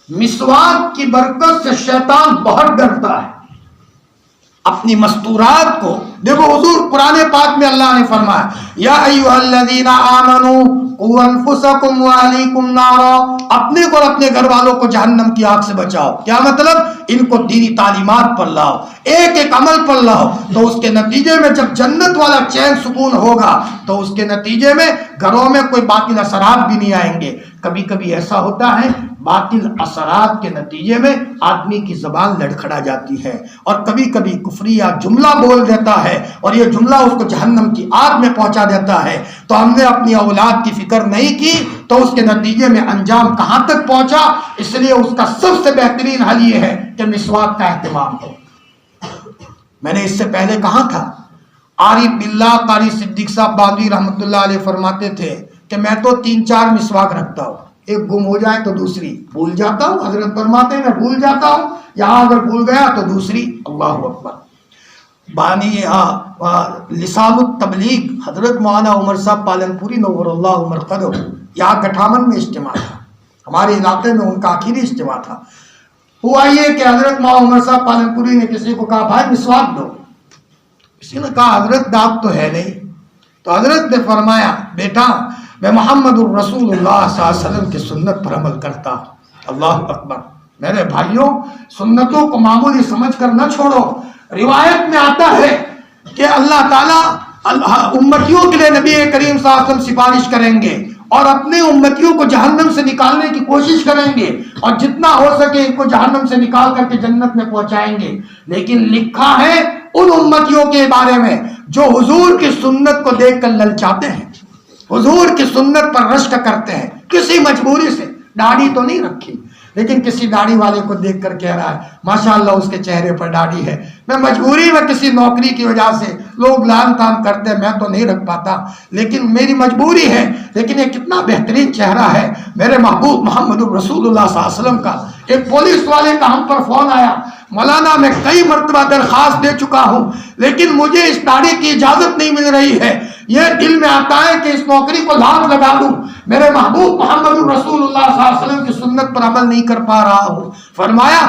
مسواک کی برکت سے شیطان بہت ڈرتا ہے۔ اپنی مستورات کو دیکھو حضور قرآن پاک میں اللہ نے فرمایا یا ایھا الذین آمنوا قوا انفسکم واہلیکم نارا، اپنے کو اور اپنے گھر والوں کو جہنم کی آگ سے بچاؤ۔ کیا مطلب؟ ان کو دینی تعلیمات پر لاؤ، ایک ایک عمل پر لاؤ، تو اس کے نتیجے میں جب جنت والا چین سکون ہوگا تو اس کے نتیجے میں گھروں میں کوئی باطل اثرات بھی نہیں آئیں گے۔ کبھی کبھی ایسا ہوتا ہے باطل اثرات کے نتیجے میں آدمی کی زبان لڑکھڑا جاتی ہے اور کبھی کبھی کفریہ جملہ بول دیتا ہے اور یہ جملہ اس کو جہنم کی آگ میں پہنچا دیتا ہے۔ تو ہم نے اپنی اولاد کی فکر نہیں کی تو اس کے نتیجے میں انجام کہاں تک پہنچا۔ اس لیے اس کا سب سے بہترین حل یہ ہے کہ مسواک کا اہتمام ہو۔ میں نے اس سے پہلے کہا تھا، عارف باللہ قاری صدیق صاحب باندی رحمۃ اللہ علیہ فرماتے تھے کہ میں تو 3-4 مسواک رکھتا ہوں، ایک گم ہو جائے تو دوسری بھول جاتا ہوں۔ حضرت فرماتے ہیں میں بھول جاتا ہوں، یہاں اگر بھول گیا تو دوسری۔ اللہ اکبر۔ بانی لسان التبلیغ حضرت مولانا عمر صاحب پالنپوری نور اللہ عمر قدر، یہاں گٹھامن میں اجتماع تھا، ہمارے علاقے میں ان کا آخری اجتماع تھا۔ ہوا یہ کہ حضرت مولانا عمر صاحب پالنپوری نے کسی کو کہا بھائی مسواک دو، کسی نے کہا حضرت دانت تو ہے نہیں، تو حضرت نے فرمایا بیٹا میں محمد الرسول اللہ صلی اللہ علیہ وسلم کی سنت پر عمل کرتا ہوں۔ اللہ اکبر۔ میرے بھائیوں، سنتوں کو معمولی سمجھ کر نہ چھوڑو۔ روایت میں آتا ہے کہ اللہ تعالیٰ امتیوں کے لیے نبی کریم صلی اللہ علیہ وسلم سفارش کریں گے اور اپنے امتیوں کو جہنم سے نکالنے کی کوشش کریں گے اور جتنا ہو سکے ان کو جہنم سے نکال کر کے جنت میں پہنچائیں گے۔ لیکن لکھا ہے ان امتیوں کے بارے میں جو حضور کی سنت کو دیکھ کر للچاتے ہیں، حضور کی سنت پر رشک کرتے ہیں، کسی مجبوری سے، داڑھی تو نہیں رکھی لیکن کسی داڑھی والے کو دیکھ کر کہہ رہا ہے ماشاءاللہ اس کے چہرے پر داڑھی ہے، میں مجبوری میں کسی نوکری کی وجہ سے، لوگ لان تان کرتے ہیں میں تو نہیں رکھ پاتا لیکن میری مجبوری ہے، لیکن یہ کتنا بہترین چہرہ ہے میرے محبوب محمد رسول اللہ صلی اللہ علیہ وسلم کا۔ ایک پولیس والے کا ہم پر فون آیا، مولانا میں کئی مرتبہ درخواست دے چکا ہوں لیکن مجھے اس داڑھی کی اجازت نہیں مل رہی ہے، یہ دل میں آتا ہے کہ اس نوکری کو لام لگا دوں، میرے محبوب محمد رسول اللہ صلی اللہ علیہ وسلم کی سنت پر عمل نہیں کر پا رہا ہوں۔ فرمایا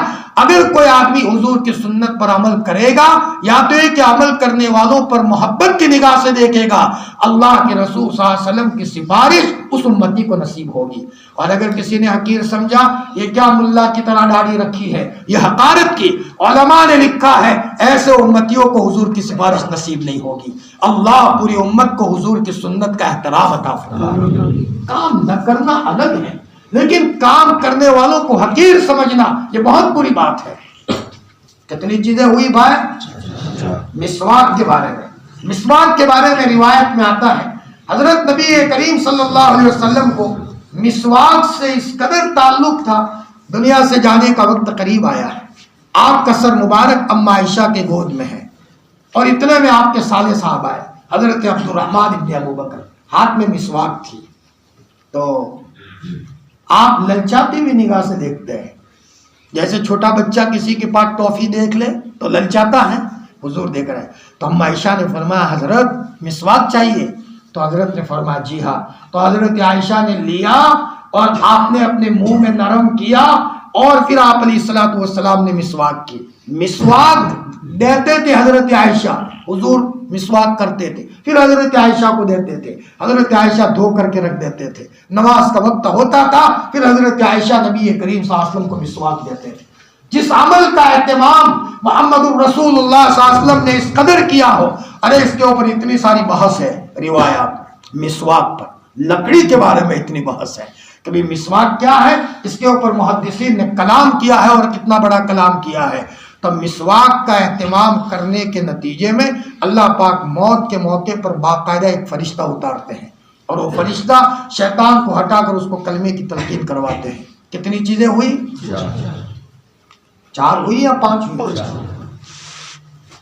اگر کوئی آدمی حضور کی سنت پر عمل کرے گا یا تو یہ کہ عمل کرنے والوں پر محبت کی نگاہ سے دیکھے گا، اللہ کے رسول صلی اللہ علیہ وسلم کی سفارش اس امتی کو نصیب ہوگی۔ اور اگر کسی نے حقیر سمجھا یہ کیا ملا کی طرح داڑھی رکھی ہے، یہ حقارت کی، علماء نے لکھا ہے ایسے امتیوں کو حضور کی سفارش نصیب نہیں ہوگی۔ اللہ پوری امت کو حضور کی سنت کا احترام عطا فرمائے۔ کام نہ کرنا الگ ہے لیکن کام کرنے والوں کو حقیر سمجھنا یہ بہت بری بات ہے۔ کتنی چیزیں ہوئی بھائی؟ مسواک کے بارے میں، مسواک کے بارے میں روایت میں آتا ہے حضرت نبی کریم صلی اللہ علیہ وسلم کو مسواک سے اس قدر تعلق تھا، دنیا سے جانے کا وقت قریب آیا ہے، آپ کا سر مبارک اما عائشہ کے گود میں ہے اور اتنے میں آپ کے سالے صاحب آئے حضرت عبد الرحمن ابن ابو بکر، ہاتھ میں مسواک تھی، تو آپ للچاتی ہوئی نگاہ سے دیکھتے ہیں، جیسے چھوٹا بچہ کسی کے پاس ٹافی دیکھ لے تو للچاتا ہے، حضور دیکھ رہے ہیں۔ تو اما عائشہ نے فرمایا حضرت مسواک چاہیے؟ تو حضرت نے فرمایا جی ہاں۔ تو حضرت عائشہ نے لیا اور آپ نے اپنے منہ میں نرم کیا اور پھر آپ علیہ الصلوۃ والسلام نے مسواک کی۔ مسواک دیتے تھے حضرت عائشہ، حضور مسواک کرتے تھے، پھر حضرت عائشہ کو دیتے تھے، حضرت عائشہ دھو کر کے رکھ دیتے تھے، نماز کا وقت ہوتا تھا پھر حضرت عائشہ نبی کریم صلی اللہ علیہ وسلم کو مسواک دیتے تھے۔ جس عمل کا اہتمام محمد الرسول اللہ صلی اللہ علیہ وسلم نے اس قدر کیا ہو، ارے اس کے اوپر اتنی ساری بحث ہے روایات، مسواک پر لکڑی کے بارے میں اتنی بحث ہے، کبھی مسواک کیا ہے اس کے اوپر محدثین نے کلام کیا ہے اور کتنا بڑا کلام کیا ہے۔ تو مسواک کا اہتمام کرنے کے نتیجے میں اللہ پاک موت کے موقع پر باقاعدہ ایک فرشتہ اتارتے ہیں اور وہ فرشتہ شیطان کو ہٹا کر اس کو کلمے کی تلقین کرواتے ہیں۔ کتنی چیزیں ہوئی؟ 4 ہوئی یا 5 ہوئی؟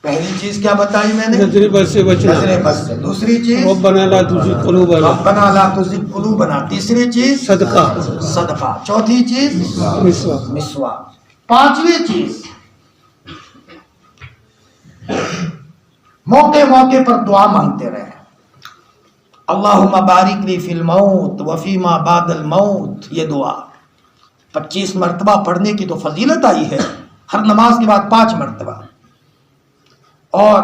پہلی چیز کیا بتائی میں نے؟ نظر بد سے بچنا، نظر بد سے۔ دوسری چیز ربنا لا تزغ قلوبنا، ربنا لا تزغ قلوبنا۔ تیسری چیز صدقہ، صدقہ۔ چوتھی چیز مسواک، مسواک۔ پانچویں چیز موقع موقع پر دعا مانگتے رہے، اللہم بارک لی فی الموت وفیما بعد الموت۔ یہ دعا 25 مرتبہ پڑھنے کی تو فضیلت آئی ہے، ہر نماز کے بعد 5 مرتبہ۔ اور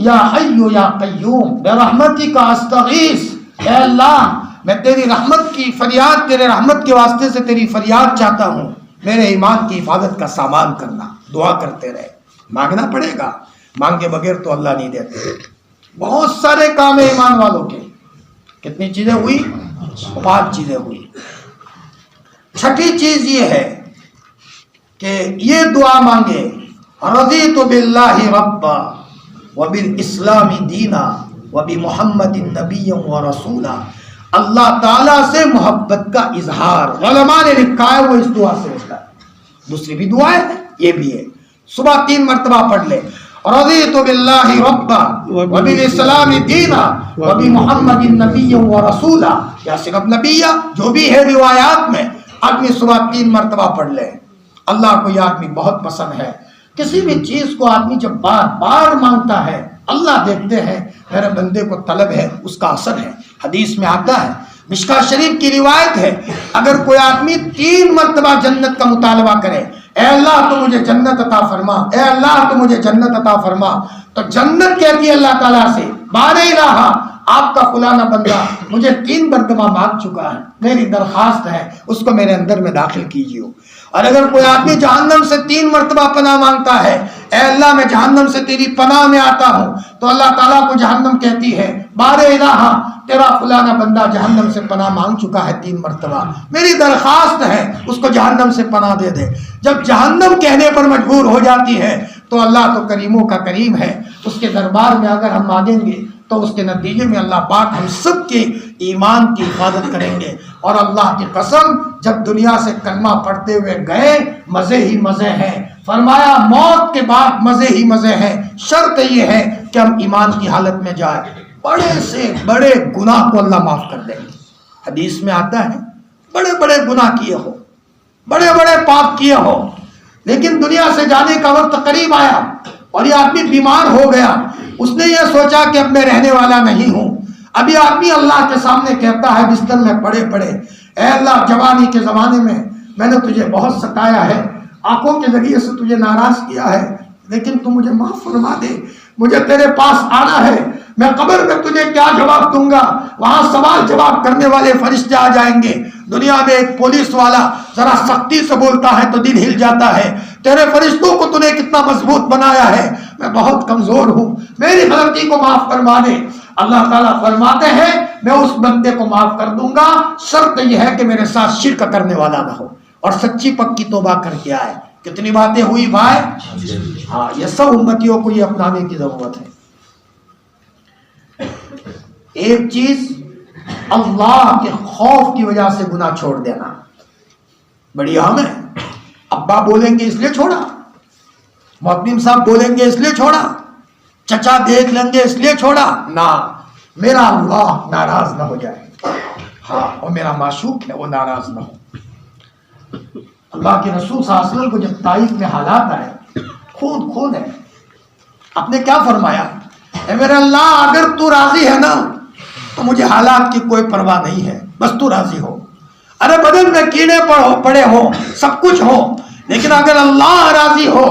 یا حی یا قیوم برحمتک استغیث، اے اللہ میں تیری رحمت کی فریاد، تیرے رحمت کے واسطے سے تیری فریاد چاہتا ہوں، میرے ایمان کی حفاظت کا سامان کرنا۔ دعا کرتے رہے، مانگنا پڑے گا، مانگے بغیر تو اللہ نہیں دیتے۔ بہت سارے کام ہیں ایمان والوں کے۔ کتنی چیزیں ہوئی؟ 5 چیزیں ہوئی۔ چھٹی چیز یہ ہے کہ یہ دعا مانگے، رضیت باللہ ربا وبالاسلام دینا وبمحمد نبی ورسولا، اللہ تعالیٰ سے محبت کا اظہار۔ علماء نے لکھا ہے وہ اس دعا سے ہوتا ہے۔ دوسری بھی دعا ہے، یہ بھی ہے، صبح 3 مرتبہ پڑھ لے، رضیت باللہ ربا وبالاسلام دینا وبمحمد نبی ورسولا، یا صرف نبیہ جو بھی ہے روایات میں، آدمی صبح 3 مرتبہ پڑھ لے۔ اللہ کو یہ آدمی بہت پسند ہے۔ کسی بھی چیز کو آدمی جب بار بار مانگتا ہے، اللہ دیکھتے ہیں میرے بندے کو طلب ہے، اس کا اثر ہے۔ حدیث میں آتا ہے، مشکاۃ شریف کی روایت ہے، اگر کوئی آدمی 3 مرتبہ جنت کا مطالبہ کرے، اے اللہ تو مجھے جنت عطا فرما، اے اللہ تو مجھے جنت عطا فرما، تو جنت کہتی ہے اللہ تعالیٰ سے، بار الہ آپ کا فلانا بندہ مجھے 3 مرتبہ مانگ چکا ہے، میری درخواست ہے اس کو میرے اندر میں داخل کیجیے۔ اور اگر کوئی آدمی جہنم سے 3 مرتبہ پناہ مانگتا ہے، اے اللہ میں جہنم سے تیری پناہ میں آتا ہوں، تو اللہ تعالیٰ کو جہنم کہتی ہے، بار الہ تیرا فلانا بندہ جہنم سے پناہ مانگ چکا ہے 3 مرتبہ، میری درخواست ہے اس کو جہنم سے پناہ دے دے۔ جب جہنم کہنے پر مجبور ہو جاتی ہے تو اللہ تو کریموں کا کریم ہے، اس کے دربار میں اگر ہم مانگیں گے تو اس کے نتیجے میں اللہ پاک ہم سب کے ایمان کی حفاظت کریں گے۔ اور اللہ کی قسم جب دنیا سے کلمہ پڑھتے ہوئے گئے مزے ہی مزے ہیں، فرمایا موت کے بعد مزے ہی مزے ہیں، شرط یہ ہے کہ ہم ایمان کی حالت میں جائیں، بڑے سے بڑے گناہ کو اللہ معاف کر دیں گے۔ حدیث میں آتا ہے بڑے بڑے گناہ کیے ہو، بڑے بڑے پاپ کیے ہو، لیکن دنیا سے جانے کا وقت قریب آیا اور یہ آدمی بیمار ہو گیا، اس نے یہ سوچا کہ اب میں رہنے والا نہیں ہوں۔ ابھی آدمی اللہ کے سامنے کہتا ہے بستر میں پڑے پڑے، اے اللہ جوانی کے زمانے میں نے تجھے بہت ستایا ہے، آنکھوں کے ذریعے سے تجھے ناراض کیا ہے، لیکن تو مجھے معاف فرما دے، مجھے تیرے پاس آنا ہے، میں قبر میں تجھے کیا جواب دوں گا؟ وہاں سوال جواب کرنے والے فرشتے آ جائیں گے۔ دنیا میں ایک پولیس والا ذرا سختی سے بولتا ہے تو دل ہل جاتا ہے، تیرے فرشتوں کو تو نے کتنا مضبوط بنایا ہے، میں بہت کمزور ہوں، میری غلطی کو معاف فرما دے۔ اللہ تعالیٰ فرماتے ہیں میں اس بندے کو معاف کر دوں گا، شرط یہ ہے کہ میرے ساتھ شرک کرنے والا نہ ہو اور سچی پکی توبہ کر کے آئے۔ کتنی باتیں ہوئی بھائی؟ ہاں، یہ سب امتیوں کو یہ اپنانے کی ضرورت ہے۔ ایک چیز اللہ کے خوف کی وجہ سے گناہ چھوڑ دینا بڑی اہم ہے۔ ابا بولیں گے اس لیے چھوڑا، محتم صاحب بولیں گے اس لیے چھوڑا، چچا دیکھ لیں گے اس لیے چھوڑا، نہ، میرا اللہ ناراض نہ ہو جائے، ہاں، اور میرا معشوق ہے وہ ناراض نہ ہو۔ اللہ کے رسول صلی اللہ علیہ وسلم کو جب طائف میں حالات آئے، خون ہے، آپ نے کیا فرمایا؟ اے میرے اللہ اگر تو راضی ہے نا تو مجھے حالات کی کوئی پرواہ نہیں ہے، بس تو راضی ہو۔ ارے بدن میں کیڑے پڑے ہو، سب کچھ ہو، لیکن اگر اللہ راضی ہو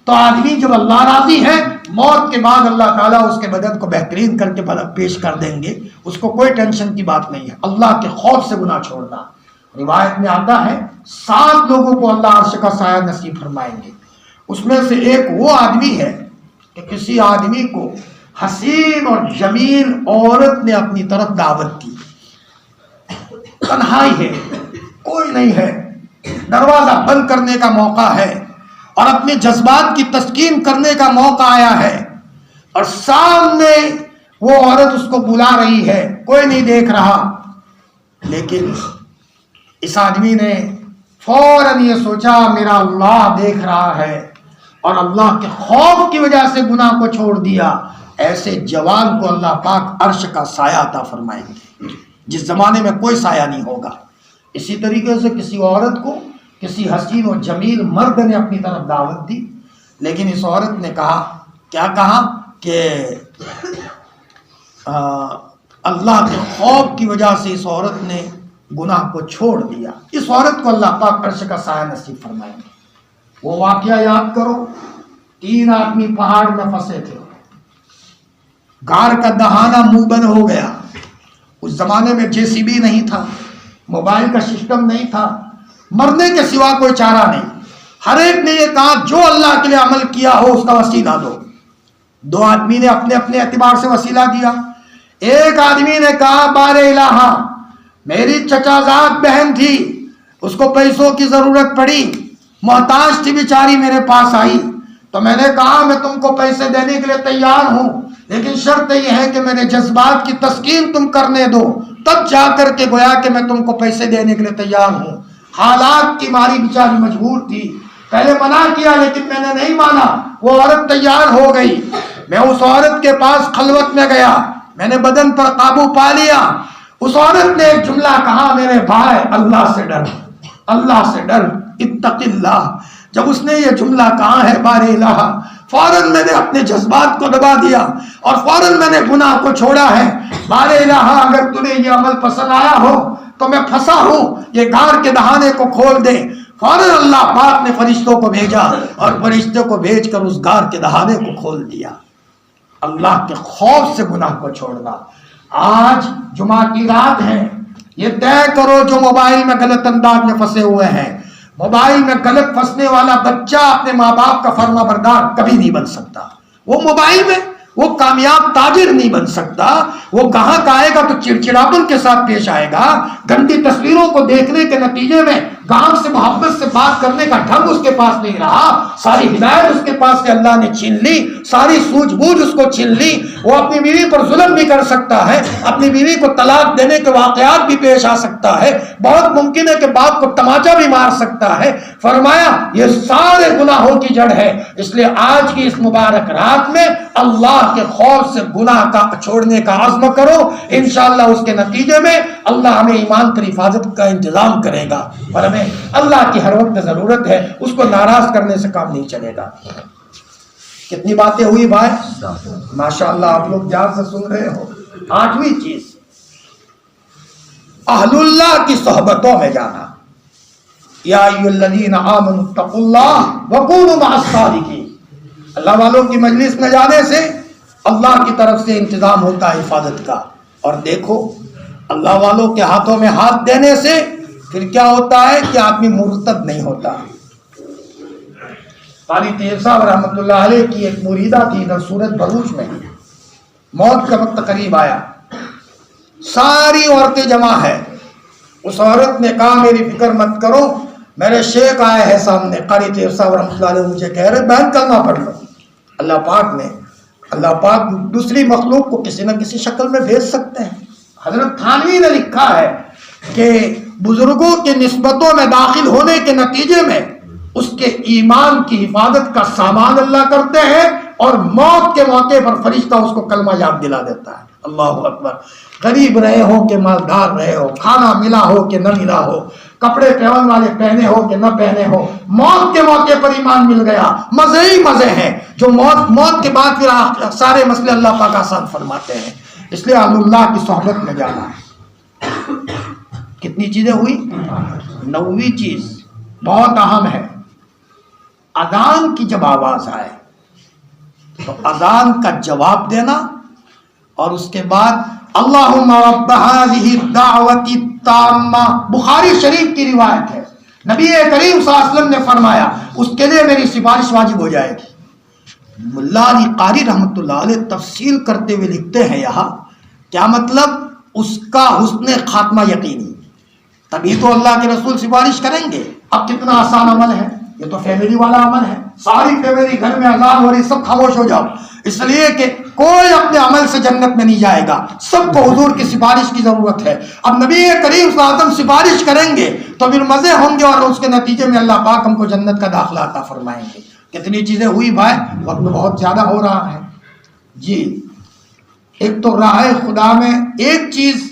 تو آدمی جب اللہ راضی ہے، موت کے بعد اللہ تعالیٰ اس کے بدن کو بہترین کر کے پیش کر دیں گے، اس کو کوئی ٹینشن کی بات نہیں ہے۔ اللہ کے خوف سے گناہ چھوڑنا، روایت میں آتا ہے 7 لوگوں کو اللہ عرش کا سایہ نصیب فرمائیں گے، اس میں سے ایک وہ آدمی ہے کہ کسی آدمی کو حسین اور جمیل عورت نے اپنی طرف دعوت کی، تنہائی ہے، کوئی نہیں ہے، دروازہ بند کرنے کا موقع ہے اور اپنے جذبات کی تسکین کرنے کا موقع آیا ہے، اور سامنے وہ عورت اس کو بلا رہی ہے، کوئی نہیں دیکھ رہا، لیکن اس آدمی نے فوراً یہ سوچا میرا اللہ دیکھ رہا ہے، اور اللہ کے خوف کی وجہ سے گناہ کو چھوڑ دیا۔ ایسے جوان کو اللہ پاک عرش کا سایہ عطا فرمائیں گے، جس زمانے میں کوئی سایہ نہیں ہوگا۔ اسی طریقے سے کسی عورت کو کسی حسین و جمیل مرد نے اپنی طرف دعوت دی، لیکن اس عورت نے کہا، کیا کہا کہ اللہ کے خوف کی وجہ سے اس عورت نے گناہ کو چھوڑ دیا۔ اس عورت کو اللہ پاک عرش کا سایہ نصیب فرمائیں گے۔ وہ واقعہ یاد کرو 3 آدمی پہاڑ میں پھنسے تھے، غار کا دہانہ منہ بند ہو گیا. اس زمانے میں JCB نہیں تھا، موبائل کا سسٹم نہیں تھا، مرنے کے سوا کوئی چارہ نہیں. ہر ایک نے یہ کہا جو اللہ کے لیے عمل کیا ہو اس کا وسیلہ دو. 2 آدمی نے اپنے اپنے اعتبار سے وسیلہ دیا. ایک آدمی نے کہا بار الہ، میری چچا زاد بہن تھی، اس کو پیسوں کی ضرورت پڑی، محتاج تھی بیچاری، میرے پاس آئی تو میں نے کہا میں تم کو پیسے دینے کے لیے تیار ہوں، لیکن شرط یہ ہے کہ میرے جذبات کی تسکین تم کرنے دو، تب جا کر کے گویا کہ میں تم کو پیسے دینے کے لیے تیار ہوں. حالات کی ماری بیچاری مجبور تھی، پہلے منع کیا لیکن میں نے نہیں مانا. وہ عورت تیار ہو گئی. میں اس عورت کے پاس خلوت میں گیا، میں نے بدن پر قابو پا لیا. اس عورت نے ایک جملہ کہا، میرے بھائی اللہ سے ڈر، اللہ سے ڈر، اتق اللہ. جب اس نے یہ جملہ کہا ہے بار الہ، فوراً میں نے اپنے جذبات کو دبا دیا اور فوراً میں نے گناہ کو چھوڑا ہے. بار الہ اگر تمہیں یہ عمل پسند آیا ہو تو میں پھنسا ہوں، یہ غار کے دہانے کو کھول دے. فوراً اللہ پاک نے فرشتوں کو بھیجا اور فرشتوں کو بھیج کر اس غار کے دہانے کو کھول دیا. اللہ کے خوف سے گناہ کو چھوڑنا. آج جمعہ کی رات ہے، یہ طے کرو جو موبائل میں غلط انداز میں پھنسے ہوئے ہیں، موبائل میں غلط پھنسنے والا بچہ اپنے ماں باپ کا فرما بردار کبھی نہیں بن سکتا. وہ موبائل میں وہ کامیاب تاجر نہیں بن سکتا. وہ گاہک آئے گا تو چڑچڑاپن کے ساتھ پیش آئے گا. گندی تصویروں کو دیکھنے کے نتیجے میں گاہک سے محبت سے بات کرنے کا ڈھنگ اس کے پاس نہیں رہا. ساری ہدایت اس کے پاس سے اللہ نے چھین لی، ساری سوجھ بوجھ اس کو چھین لی. وہ اپنی بیوی پر ظلم بھی کر سکتا ہے، اپنی بیوی کو طلاق دینے کے واقعات بھی پیش آ سکتا ہے. بہت ممکن ہے کہ باپ کو تماچا بھی مار سکتا ہے. فرمایا یہ سارے گناہوں کی جڑ ہے. اس لیے آج کی اس مبارک رات میں اللہ کے خوف سے گناہ کا چھوڑنے کا عزم کرو. انشاءاللہ اس کے نتیجے میں اللہ ہمیں ایمان کی حفاظت کا انتظام کرے گا. اور ہمیں اللہ کی ہر وقت ضرورت ہے، اس کو ناراض کرنے سے کام نہیں چلے گا. کتنی باتیں ہوئی بھائی؟ ماشاءاللہ آپ لوگ جان سے سن رہے ہو. 8ویں چیز، اہل اللہ کی صحبتوں میں جانا. یا ایھا الذین آمنوا اتقوا اللہ وکونوا مع الصادقین. اللہ والوں کی مجلس میں جانے سے اللہ کی طرف سے انتظام ہوتا ہے حفاظت کا. اور دیکھو اللہ والوں کے ہاتھوں میں ہاتھ دینے سے پھر کیا ہوتا ہے کہ آدمی مرتد نہیں ہوتا. قاری طیب صاحب رحمۃ اللہ علیہ کی ایک مریدہ تھی ادھر سورت بروج میں. موت کا وقت قریب آیا، ساری عورتیں جمع ہے. اس عورت نے کہا میری فکر مت کرو، میرے شیخ آئے ہیں سامنے. قاری طیب صاحب رحمۃ اللہ علیہ مجھے کہہ رہے بیان کرنا پڑ لو. اللہ پاک دوسری مخلوق کو کسی نہ کسی شکل میں بھیج سکتے ہیں. حضرت تھانوی نے لکھا ہے کہ بزرگوں کے نسبتوں میں داخل ہونے کے نتیجے میں اس کے ایمان کی حفاظت کا سامان اللہ کرتے ہیں، اور موت کے موقع پر فرشتہ اس کو کلمہ یاد دلا دیتا ہے. اللہ اکبر. غریب رہے ہو کہ مالدار رہے ہو، کھانا ملا ہو کہ نہ ملا ہو، کپڑے پہن والے پہنے ہو کہ نہ پہنے ہو، موت کے موقع پر ایمان مل گیا، مزے ہی مزے ہیں. جو موت کے بعد پھر سارے مسئلے اللہ پاک آسان فرماتے ہیں. اس لیے اللہ کی صحبت میں جانا ہے. کتنی چیزیں ہوئی؟ 9ویں چیز بہت اہم ہے. اذان کی جب آواز آئے تو اذان کا جواب دینا، اور اس کے بعد اللہم رب هذه الدعوۃ التامہ. بخاری شریف کی روایت ہے، نبی کریم صلی اللہ علیہ وسلم نے فرمایا اس کے لیے میری سفارش واجب ہو جائے گی. ملا علی قاری رحمۃ اللہ علیہ تفصیل کرتے ہوئے لکھتے ہیں یہاں کیا مطلب اس کا حسن خاتمہ یقینی، تبھی تو اللہ کے رسول سفارش کریں گے. اب کتنا آسان عمل ہے، یہ تو فیملی والا عمل ہے. ساری فیملی گھر میں اذان ہو رہی، سب خاموش ہو جاؤ، اس لیے کہ کوئی اپنے عمل سے جنت میں نہیں جائے گا، سب کو حضور کی سفارش کی ضرورت ہے. اب نبی کریم صلی اللہ علیہ وسلم سفارش کریں گے تو پھر مزے ہوں گے، اور اس کے نتیجے میں اللہ پاک ہم کو جنت کا داخلہ عطا فرمائیں گے. کتنی چیزیں ہوئی بھائی، وقت بہت زیادہ ہو رہا ہے. جی ایک تو راہ خدا میں ایک چیز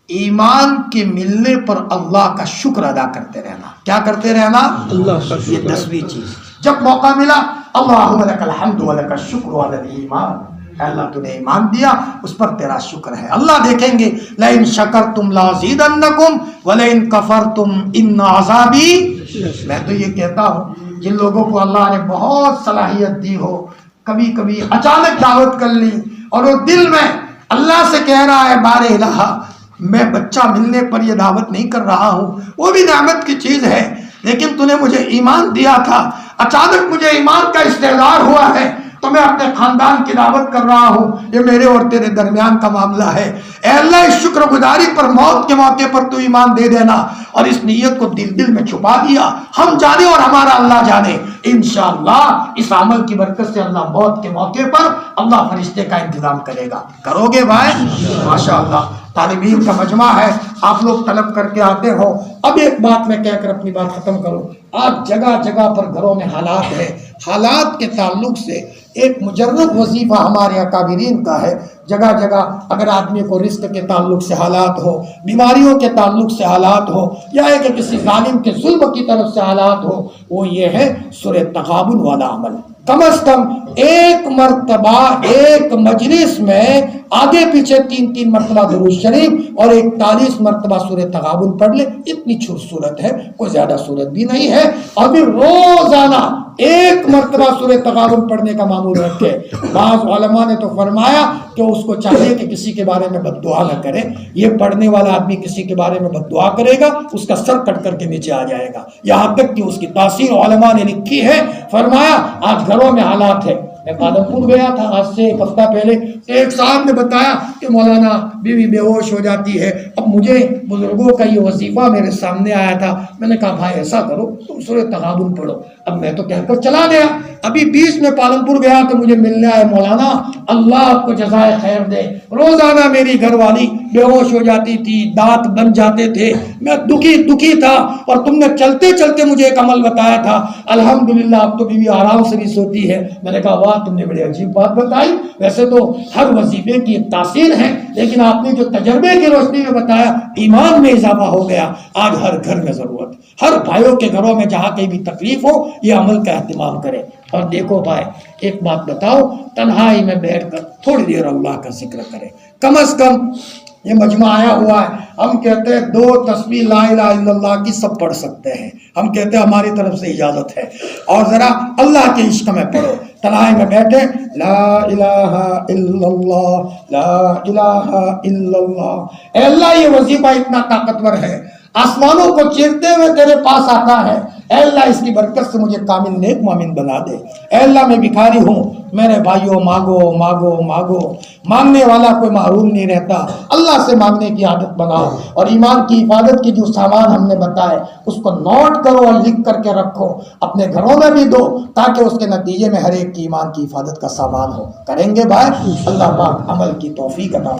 ایمان کے ملنے پر اللہ کا شکر ادا کرتے رہنا. کیا کرتے رہنا؟ اللہ کا شکر. یہ 10ویں چیز. جب موقع ملا اللہم لک الحمد ولک الشکر علی الایمان، اللہ تو نے ایمان دیا، اس پر تیرا شکر ہے. اللہ دیکھیں گے لئن شکرتم لازیدنکم ولئن کفرتم ان عذابی. میں تو یہ کہتا ہوں جن لوگوں کو اللہ نے بہت صلاحیت دی ہو، کبھی کبھی اچانک دعوت کر لی اور وہ دل میں اللہ سے کہہ رہا ہے بار الہ میں بچہ ملنے پر یہ دعوت نہیں کر رہا ہوں، وہ بھی نعمت کی چیز ہے، لیکن تو نے مجھے ایمان دیا تھا، اچانک مجھے ایمان کا استحضار ہوا ہے تو میں اپنے خاندان کی دعوت کر رہا ہوں، یہ میرے اور تیرے درمیان کا معاملہ ہے، اے اللہ اس شکر گزاری پر موت کے موقع پر تو ایمان دے دینا، اور اس نیت کو دل میں چھپا دیا، ہم جانے اور ہمارا اللہ جانے، انشاءاللہ اس عمل کی برکت سے اللہ موت کے موقع پر اللہ فرشتے کا انتظام کرے گا۔ کرو گے بھائی؟ ماشاءاللہ طالب علم کا مجمع ہے، آپ لوگ طلب کر کے آتے ہو۔ اب ایک بات میں کہہ کر اپنی بات ختم کروں، آج جگہ جگہ پر گھروں میں حالات ہے، حالات کے تعلق سے ایک مجرد وظیفہ ہمارے اکابرین کا ہے، جگہ جگہ اگر آدمی کو رزق کے تعلق سے حالات ہو، بیماریوں کے تعلق سے حالات ہو، یا ہے کہ کسی ظالم کے ظلم کی طرف سے حالات ہو، وہ یہ ہے سورہ تغابن والا عمل۔ کم از کم ایک مرتبہ ایک مجلس میں آگے پیچھے 3 مرتبہ درود شریف اور 41 مرتبہ سورہ تغابن پڑھ لے، اتنی چھوٹ صورت ہے، کوئی زیادہ صورت بھی نہیں ہے، اور پھر روزانہ ایک مرتبہ سورہ تغابن پڑھنے کا معمول رکھے۔ بعض علماء نے تو فرمایا کہ اس کو چاہیے کہ کسی کے بارے میں بد دعا نہ کرے، یہ پڑھنے والا آدمی کسی کے بارے میں بد دعا کرے گا اس کا سر کٹ کر کے نیچے آ جائے گا، یہاں تک کہ اس کی تاثیر علماء نے لکھی ہے۔ فرمایا آج گھروں میں حالات ہے، میں پالم پور گیا تھا آج سے 1 ہفتہ پہلے، ایک صاحب نے بتایا کہ مولانا بیوی بے ہوش ہو جاتی ہے، اب مجھے بزرگوں کا یہ وظیفہ میرے سامنے آیا تھا، میں نے کہا بھائی ایسا کرو تم سورہ تغابن پڑھو، اب میں تو کہہ کر چلا گیا، ابھی 20 میں پالم پور گیا تو مجھے ملنے آئے، مولانا اللہ آپ کو جزائے خیر دے، روزانہ میری گھر والی بے ہوش ہو جاتی تھی، دانت بن جاتے تھے، میں دکھی تھا، اور تم نے چلتے چلتے مجھے ایک عمل بتایا تھا، الحمدللہ اب تو بیوی آرام سے بھی سوتی ہے۔ میں نے کہا واہ تم نے بڑی عجیب بات بتائی، ویسے تو ہر وظیفے کی ایک تاثیر ہے، لیکن آپ نے جو تجربے کی روشنی میں بتایا ایمان میں اضافہ ہو گیا۔ آج ہر گھر میں ضرورت، ہر بھائیوں کے گھروں میں جہاں کہیں بھی تکلیف ہو یہ عمل کا اہتمام کرے۔ اور دیکھو بھائی ایک بات بتاؤ، تنہائی میں بیٹھ کر تھوڑی دیر اللہ کا ذکر کرے، کم از کم یہ مجمع آیا ہوا ہے، ہم کہتے ہیں 2 تسبیح لا الہ الا اللہ کی سب پڑھ سکتے ہیں، ہم کہتے ہیں ہماری طرف سے اجازت ہے، اور ذرا اللہ کے عشق میں پڑھو، تنہائی میں بیٹھے لا الہ الا اللہ لا الہ الا اللہ۔ اے اللہ یہ وظیفہ اتنا طاقتور ہے، آسمانوں کو چیرتے ہوئے تیرے پاس آتا ہے، اے اللہ اس کی برکت سے مجھے کامل نیک مومن بنا دے، اے اللہ میں بھکاری ہوں، میرے بھائیوں مانگو مانگو مانگو، مانگنے والا کوئی محروم نہیں رہتا، اللہ سے مانگنے کی عادت بناؤ، اور ایمان کی حفاظت کی جو سامان ہم نے بتائے اس کو نوٹ کرو اور لکھ کر کے رکھو، اپنے گھروں میں بھی دو تاکہ اس کے نتیجے میں ہر ایک کی ایمان کی حفاظت کا سامان ہو۔ کریں گے بھائی؟ اللہ پاک عمل کی توفیق عطا